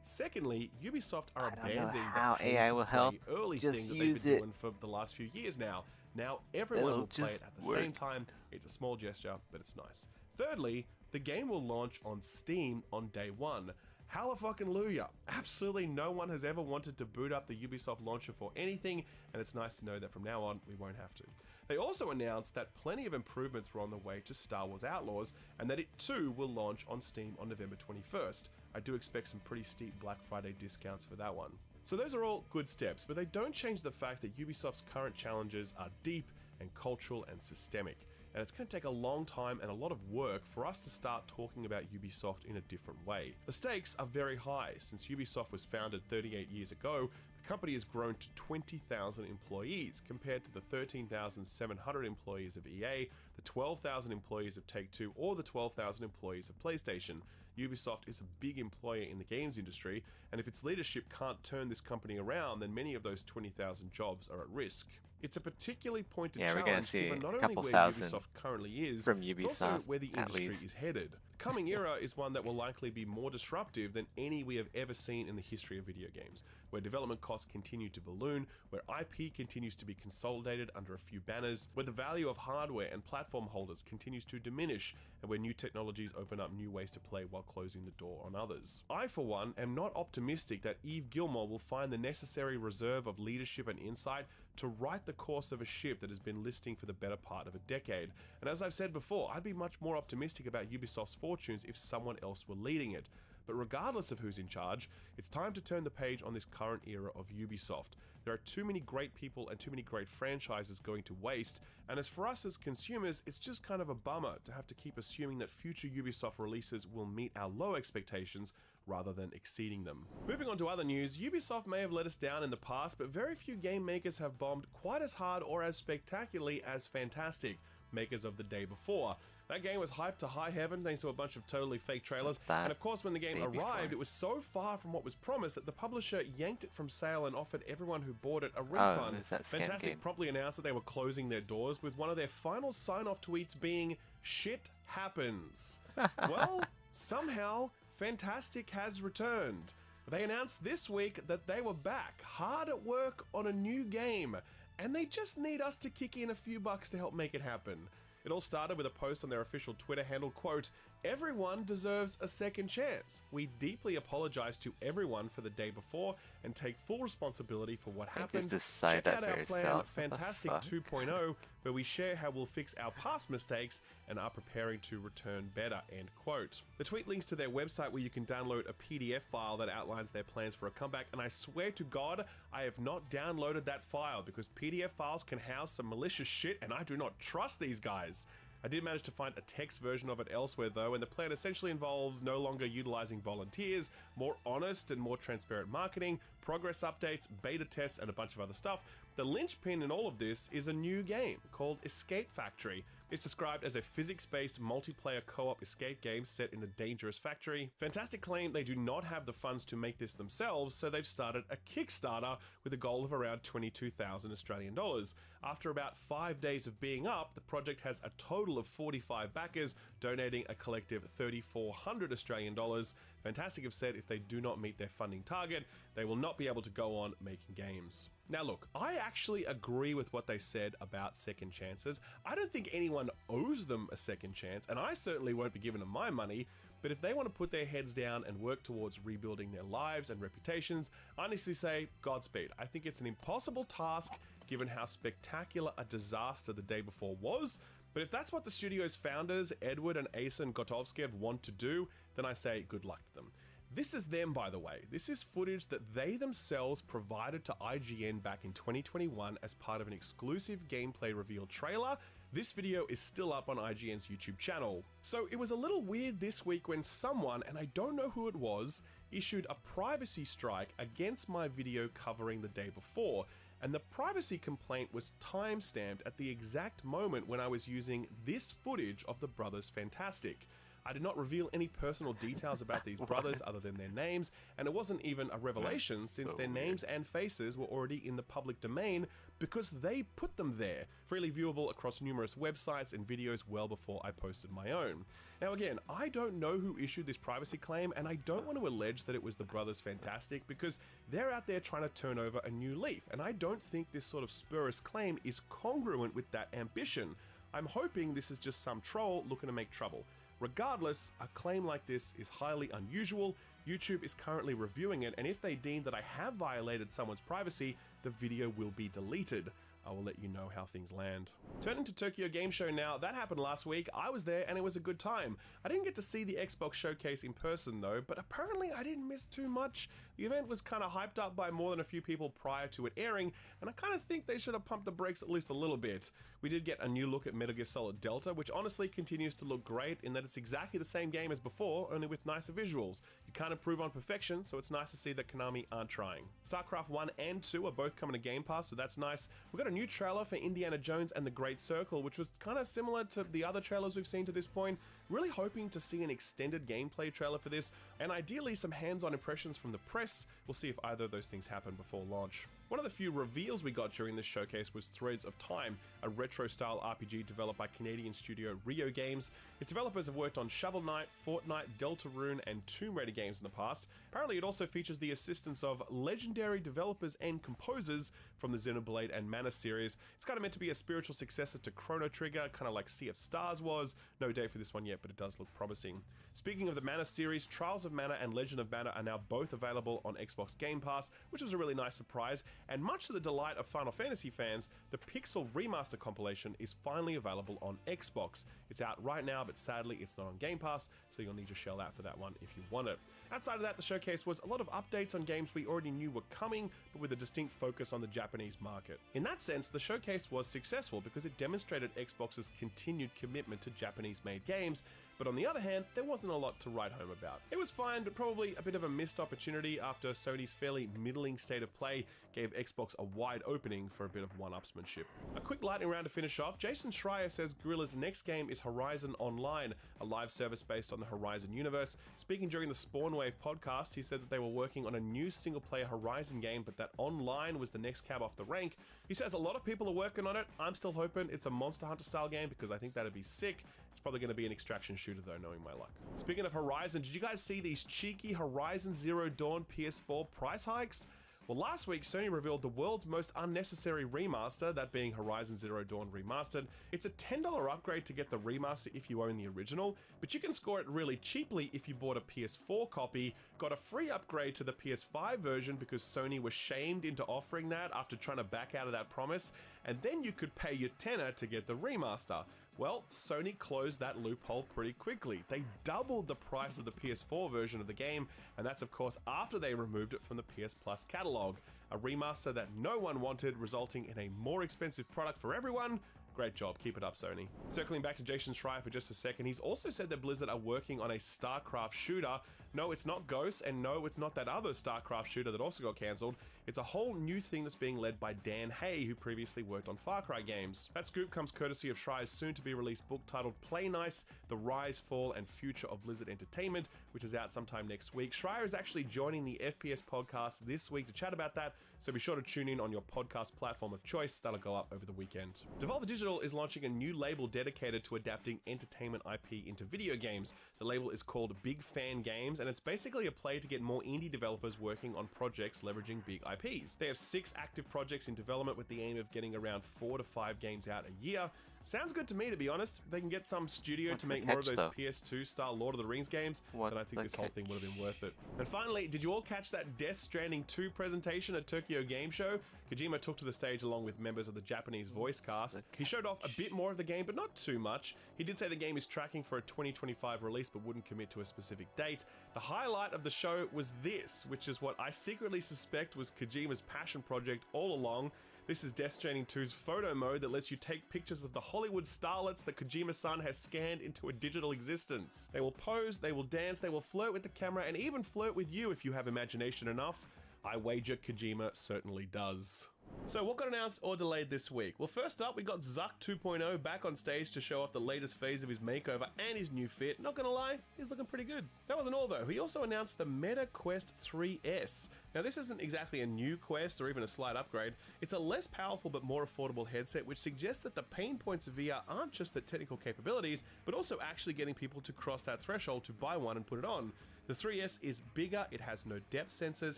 Secondly, Ubisoft are I don't know abandoning how the AI will help. early Just thing that they've use been it. doing for the last few years now. Now everyone It'll will play it just at the same work. time. It's a small gesture, but it's nice. Thirdly, the game will launch on Steam on day one. Hallelujah! Absolutely no one has ever wanted to boot up the Ubisoft launcher for anything, and it's nice to know that from now on we won't have to. They also announced that plenty of improvements were on the way to Star Wars Outlaws, and that it too will launch on Steam on November 21st. I do expect some pretty steep Black Friday discounts for that one. So those are all good steps, but they don't change the fact that Ubisoft's current challenges are deep and cultural and systemic. And it's going to take a long time and a lot of work for us to start talking about Ubisoft in a different way. The stakes are very high. Since Ubisoft was founded 38 years ago, the company has grown to 20,000 employees compared to the 13,700 employees of EA, the 12,000 employees of Take-Two, or the 12,000 employees of PlayStation. Ubisoft is a big employer in the games industry, and if its leadership can't turn this company around, then many of those 20,000 jobs are at risk. It's a particularly pointed Yeah, we're gonna challenge see given not a only couple where thousand Ubisoft currently is, from but also Ubisoft, where the at industry least. is headed. The coming era is one that will likely be more disruptive than any we have ever seen in the history of video games, where development costs continue to balloon, where IP continues to be consolidated under a few banners, where the value of hardware and platform holders continues to diminish, and where new technologies open up new ways to play while closing the door on others. I, for one, am not optimistic that Yves Guillemot will find the necessary reserve of leadership and insight to right the course of a ship that has been listing for the better part of a decade. And as I've said before, I'd be much more optimistic about Ubisoft's fortunes if someone else were leading it. But regardless of who's in charge, it's time to turn the page on this current era of Ubisoft. There are too many great people and too many great franchises going to waste, and as for us as consumers, it's just kind of a bummer to have to keep assuming that future Ubisoft releases will meet our low expectations rather than exceeding them. Moving on to other news, Ubisoft may have let us down in the past, but very few game makers have bombed quite as hard or as spectacularly as Fantastic, makers of the day before. That game was hyped to high heaven thanks to a bunch of totally fake trailers, That and of course when the game day arrived, before. it was so far from what was promised that the publisher yanked it from sale and offered everyone who bought it a refund. it was that scam Fantastic game. promptly announced that they were closing their doors, with one of their final sign-off tweets being, "Shit happens." Well, somehow, Fantastic has returned. They announced this week that they were back, hard at work on a new game, and they just need us to kick in a few bucks to help make it happen. It all started with a post on their official Twitter handle, quote, "Everyone deserves a second chance. We deeply apologize to everyone for the day before and take full responsibility for what I think happened. it's the side Check out that our for plan, yourself. What the Fantastic fuck? 2.0, where we share how we'll fix our past mistakes and are preparing to return better," end quote. The tweet links to their website where you can download a PDF file that outlines their plans for a comeback, and I swear to God, I have not downloaded that file because PDF files can house some malicious shit and I do not trust these guys. I did manage to find a text version of it elsewhere though, and the plan essentially involves no longer utilizing volunteers, more honest and more transparent marketing, progress updates, beta tests, and a bunch of other stuff. The linchpin in all of this is a new game called Escape Factory. It's described as a physics-based multiplayer co-op escape game set in a dangerous factory. Fantastic claim they do not have the funds to make this themselves, so they've started a Kickstarter with a goal of around 22,000 Australian dollars. After about 5 days of being up, the project has a total of 45 backers, donating a collective 3,400 Australian dollars. Fantastic have said if they do not meet their funding target, they will not be able to go on making games. Now look, I actually agree with what they said about second chances. I don't think anyone owes them a second chance, and I certainly won't be giving them my money, but if they want to put their heads down and work towards rebuilding their lives and reputations, I honestly say Godspeed. I think it's an impossible task given how spectacular a disaster the day before was, but if that's what the studio's founders, Edward and Asen Gotovskev, want to do, then I say good luck to them. This is them, by the way. This is footage that they themselves provided to IGN back in 2021 as part of an exclusive gameplay reveal trailer. This video is still up on IGN's YouTube channel. So it was a little weird this week when someone, and I don't know who it was, issued a privacy strike against my video covering the day before. And the privacy complaint was timestamped at the exact moment when I was using this footage of the brothers Fantastic. I did not reveal any personal details about these brothers other than their names, and it wasn't even a revelation since their names and faces were already in the public domain because they put them there, freely viewable across numerous websites and videos well before I posted my own. Now again, I don't know who issued this privacy claim, and I don't want to allege that it was the brothers Fantastic because they're out there trying to turn over a new leaf, and I don't think this sort of spurious claim is congruent with that ambition. I'm hoping this is just some troll looking to make trouble. Regardless, a claim like this is highly unusual. YouTube is currently reviewing it, and if they deem that I have violated someone's privacy, the video will be deleted. I will let you know how things land. Turning to Tokyo Game Show now, that happened last week. I was there and it was a good time. I didn't get to see the Xbox showcase in person though, but apparently I didn't miss too much. The event was kind of hyped up by more than a few people prior to it airing, and I kind of think they should have pumped the brakes at least a little bit. We did get a new look at Metal Gear Solid Delta, which honestly continues to look great in that it's exactly the same game as before, only with nicer visuals. You can't improve on perfection, so it's nice to see that Konami aren't trying. StarCraft 1 and 2 are both coming to Game Pass, so that's nice. We got a new trailer for Indiana Jones and the Great Circle, which was kind of similar to the other trailers we've seen to this point. Really hoping to see an extended gameplay trailer for this, and ideally some hands-on impressions from the press. We'll see if either of those things happen before launch. One of the few reveals we got during this showcase was Threads of Time, a retro-style RPG developed by Canadian studio Rio Games. Its developers have worked on Shovel Knight, Fortnite, Deltarune, and Tomb Raider games in the past. Apparently it also features the assistance of legendary developers and composers from the Xenoblade and Mana series. It's kind of meant to be a spiritual successor to Chrono Trigger, kind of like Sea of Stars was. No date for this one yet, but it does look promising. Speaking of the Mana series, Trials of Mana and Legend of Mana are now both available on Xbox Game Pass, which was a really nice surprise, and much to the delight of Final Fantasy fans, the Pixel Remaster compilation is finally available on Xbox. It's out right now, but sadly it's not on Game Pass, so you'll need to shell out for that one if you want it. Outside of that, the showcase was a lot of updates on games we already knew were coming, but with a distinct focus on the Japanese market. In that sense, the showcase was successful because it demonstrated Xbox's continued commitment to Japanese-made games, but on the other hand, there wasn't a lot to write home about. It was fine, but probably a bit of a missed opportunity after Sony's fairly middling state of play gave Xbox a wide opening for a bit of one-upsmanship. A quick lightning round to finish off. Jason Schreier says Guerrilla's next game is Horizon Online, a live service based on the Horizon universe. Speaking during the Spawnwave podcast, he said that they were working on a new single-player Horizon game, but that online was the next cab off the rank. He says a lot of people are working on it. I'm still hoping it's a Monster Hunter style game because I think that'd be sick. It's probably going to be an extraction shooter though, knowing my luck. Speaking of Horizon, did you guys see these cheeky Horizon Zero Dawn PS4 price hikes? Well, last week, Sony revealed the world's most unnecessary remaster, that being Horizon Zero Dawn Remastered. It's a $10 upgrade to get the remaster if you own the original, but you can score it really cheaply if you bought a PS4 copy, got a free upgrade to the PS5 version because Sony was shamed into offering that after trying to back out of that promise, and then you could pay your $10 to get the remaster. Well, Sony closed that loophole pretty quickly. They doubled the price of the PS4 version of the game, and that's of course after they removed it from the PS Plus catalog. A remaster that no one wanted, resulting in a more expensive product for everyone. Great job, keep it up, Sony. Circling back to Jason Schreier for just a second, he's also said that Blizzard are working on a StarCraft shooter. No, it's not Ghosts, and no, it's not that other StarCraft shooter that also got cancelled. It's a whole new thing that's being led by Dan Hay, who previously worked on Far Cry games. That scoop comes courtesy of Schreier's soon-to-be-released book titled Play Nice, The Rise, Fall, and Future of Blizzard Entertainment, which is out sometime next week. Schreier is actually joining the FPS podcast this week to chat about that, so be sure to tune in on your podcast platform of choice. That'll go up over the weekend. Devolver Digital is launching a new label dedicated to adapting entertainment IP into video games. The label is called Big Fan Games, and it's basically a play to get more indie developers working on projects leveraging big IPs. They have 6 active projects in development with the aim of getting around 4 to 5 games out a year. Sounds good to me, to be honest. They can get some studio What's to the make more of catch, those though? PS2 style Lord of the Rings games, What's then I think the this whole thing catch? would have been worth it. And finally, did you all catch that Death Stranding 2 presentation at Tokyo Game Show? Kojima took to the stage along with members of the Japanese voice cast. He showed off a bit more of the game, but not too much. He did say the game is tracking for a 2025 release, but wouldn't commit to a specific date. The highlight of the show was this, which is what I secretly suspect was Kojima's passion project all along. This is Death Stranding 2's photo mode that lets you take pictures of the Hollywood starlets that Kojima-san has scanned into a digital existence. They will pose, they will dance, they will flirt with the camera, and even flirt with you if you have imagination enough. I wager Kojima certainly does. So what got announced or delayed this week? Well, first up, we got Zuck 2.0 back on stage to show off the latest phase of his makeover and his new fit. Not gonna lie, he's looking pretty good. That wasn't all though. He also announced the Meta Quest 3S. Now this isn't exactly a new Quest or even a slight upgrade. It's a less powerful but more affordable headset, which suggests that the pain points of VR aren't just the technical capabilities, but also actually getting people to cross that threshold to buy one and put it on. The 3S is bigger, it has no depth sensors,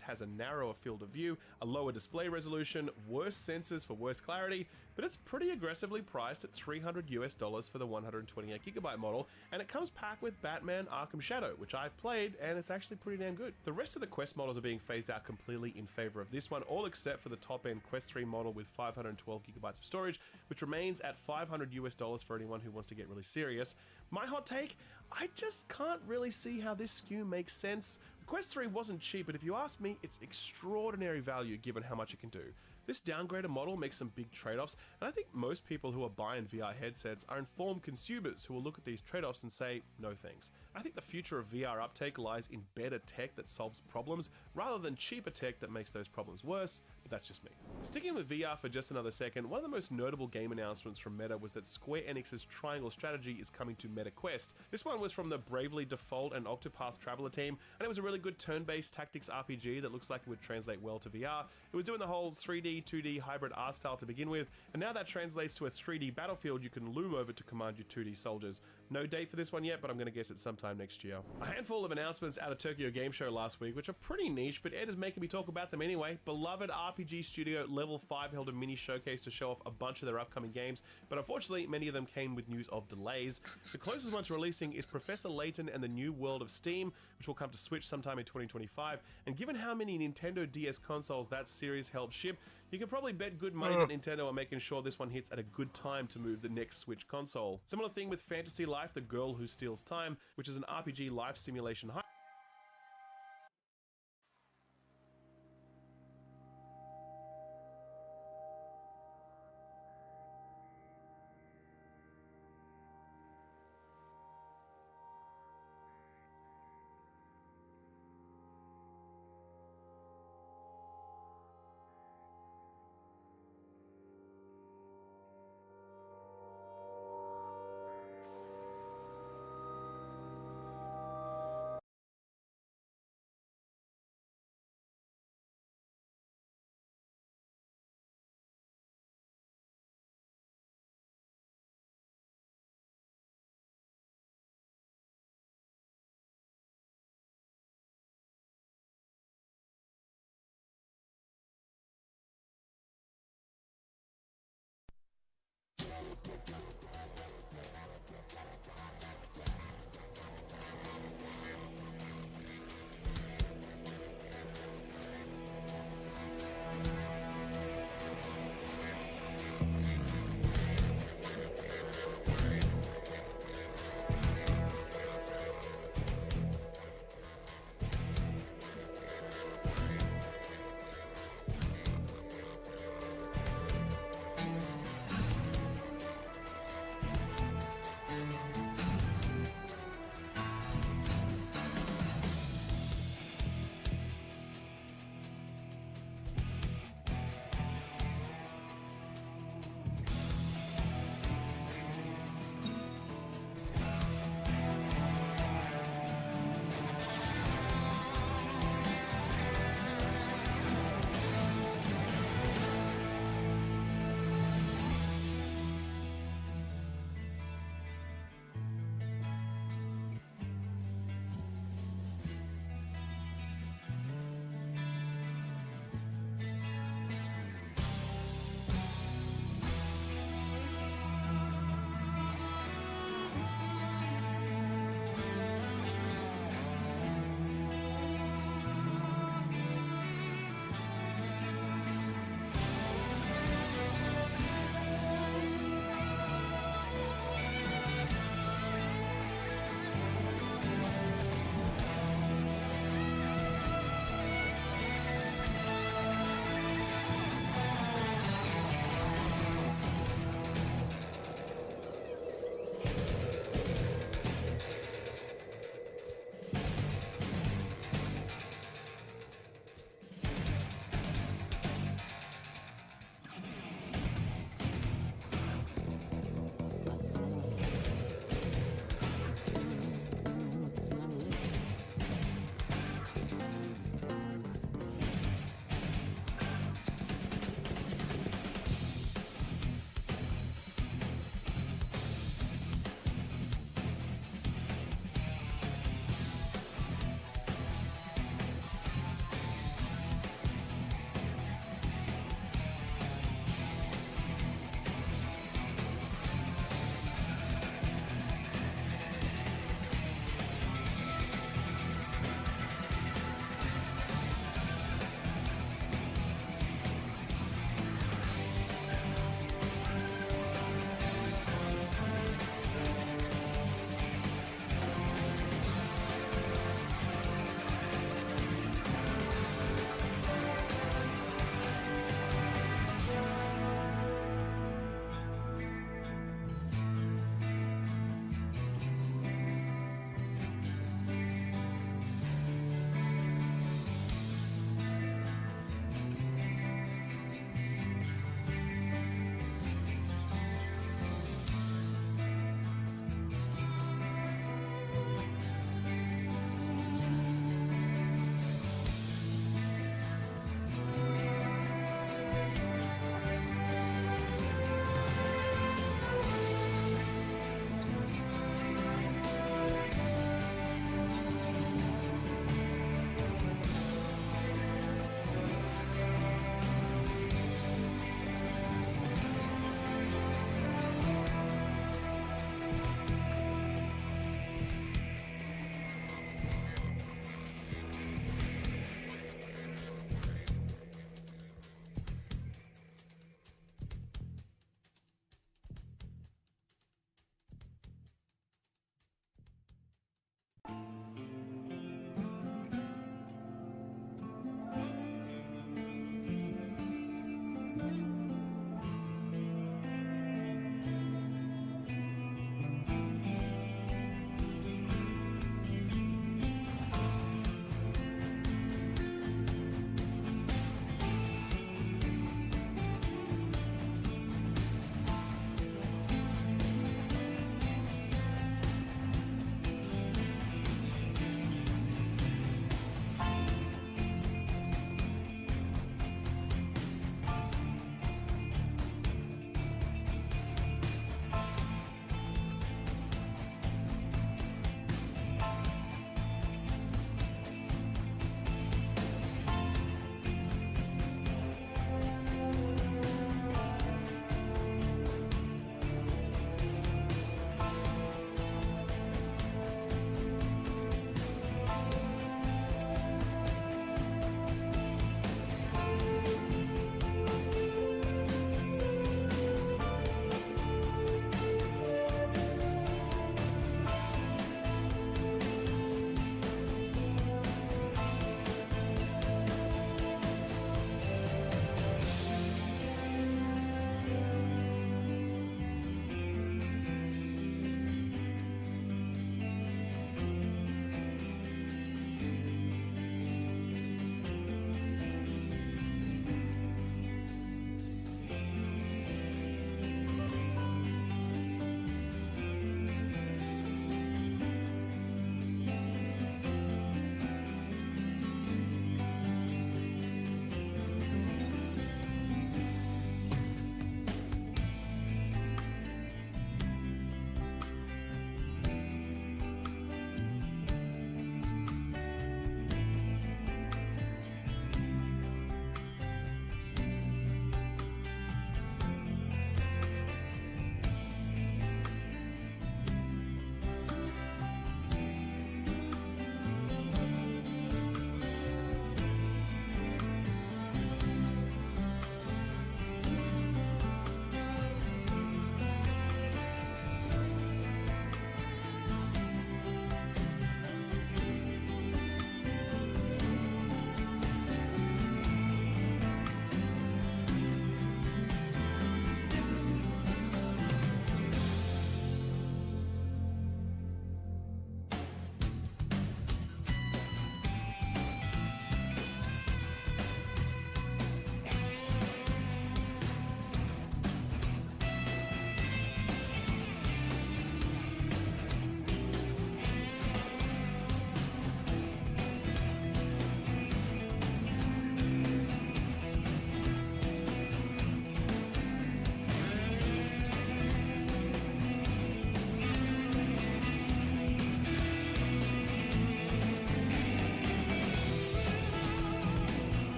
has a narrower field of view, a lower display resolution, worse sensors for worse clarity, but it's pretty aggressively priced at $300 for the 128GB model, and it comes packed with Batman Arkham Shadow, which I've played, and it's actually pretty damn good. The rest of the Quest models are being phased out completely in favor of this one, all except for the top-end Quest 3 model with 512GB of storage, which remains at $500 for anyone who wants to get really serious. My hot take? I just can't really see how this SKU makes sense. The Quest 3 wasn't cheap, but if you ask me, it's extraordinary value given how much it can do. This downgraded model makes some big trade-offs, and I think most people who are buying VR headsets are informed consumers who will look at these trade-offs and say, no thanks. I think the future of VR uptake lies in better tech that solves problems, rather than cheaper tech that makes those problems worse, but that's just me. Sticking with VR for just another second, one of the most notable game announcements from Meta was that Square Enix's Triangle Strategy is coming to Meta Quest. This one was from the Bravely Default and Octopath Traveler team, and it was a really good turn-based tactics RPG that looks like it would translate well to VR. It was doing the whole 3D, 2D hybrid art style to begin with, and now that translates to a 3D battlefield you can loom over to command your 2D soldiers. No date for this one yet, but I'm going to guess it's sometime next year. A handful of announcements out of Tokyo Game Show last week, which are pretty niche, but Ed is making me talk about them anyway. Beloved RPG studio Level 5 held a mini showcase to show off a bunch of their upcoming games, but unfortunately many of them came with news of delays. The closest one to releasing is Professor Layton and the New World of Steam, which will come to Switch sometime in 2025, and given how many Nintendo DS consoles that series helped ship, you can probably bet good money that Nintendo are making sure this one hits at a good time to move the next Switch console. Similar thing with Fantasy Life: The Girl Who Steals Time, which is an RPG life simulation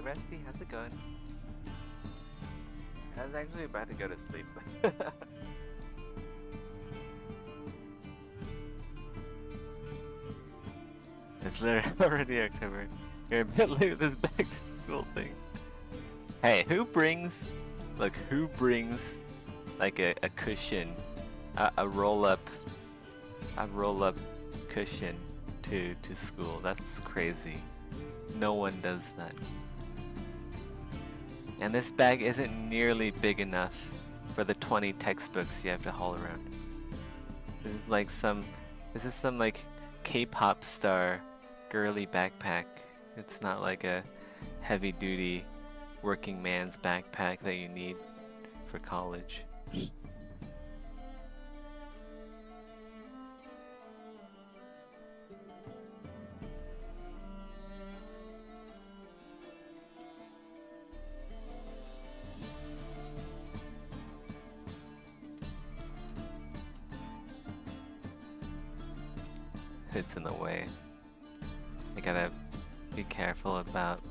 Resty, how's it going? I was actually about to go to sleep. It's literally already October. You're a bit late with this back to school thing. Hey, who brings like a cushion, a roll up cushion to school? That's crazy. No one does that. And this bag isn't nearly big enough for the 20 textbooks you have to haul around. This is some like K-pop star girly backpack. It's not like a heavy duty working man's backpack that you need for college. Hood's in the way. I gotta be careful about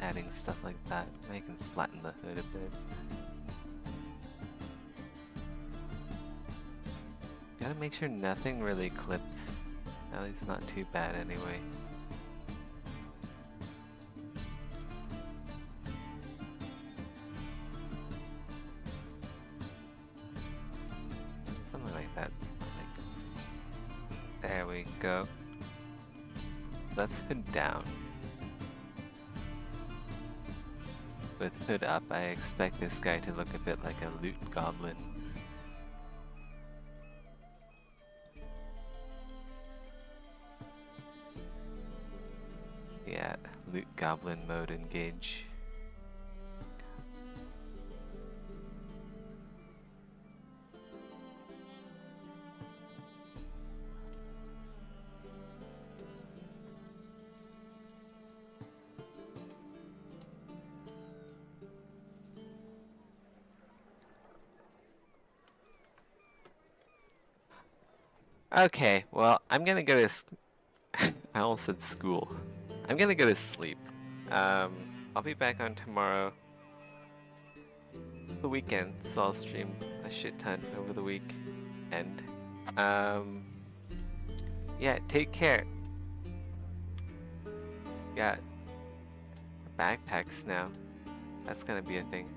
adding stuff like that. I can flatten the hood a bit. Gotta make sure nothing really clips. At least not too bad anyway. Something like that. There we go. Let's hood down. With hood up, I expect this guy to look a bit like a loot goblin. Yeah, loot goblin mode engage. Okay, well, I'm gonna go to I almost said school. I'm gonna go to sleep. I'll be back on tomorrow. It's the weekend, so I'll stream a shit ton over the weekend. Yeah, take care. Got backpacks now. That's gonna be a thing.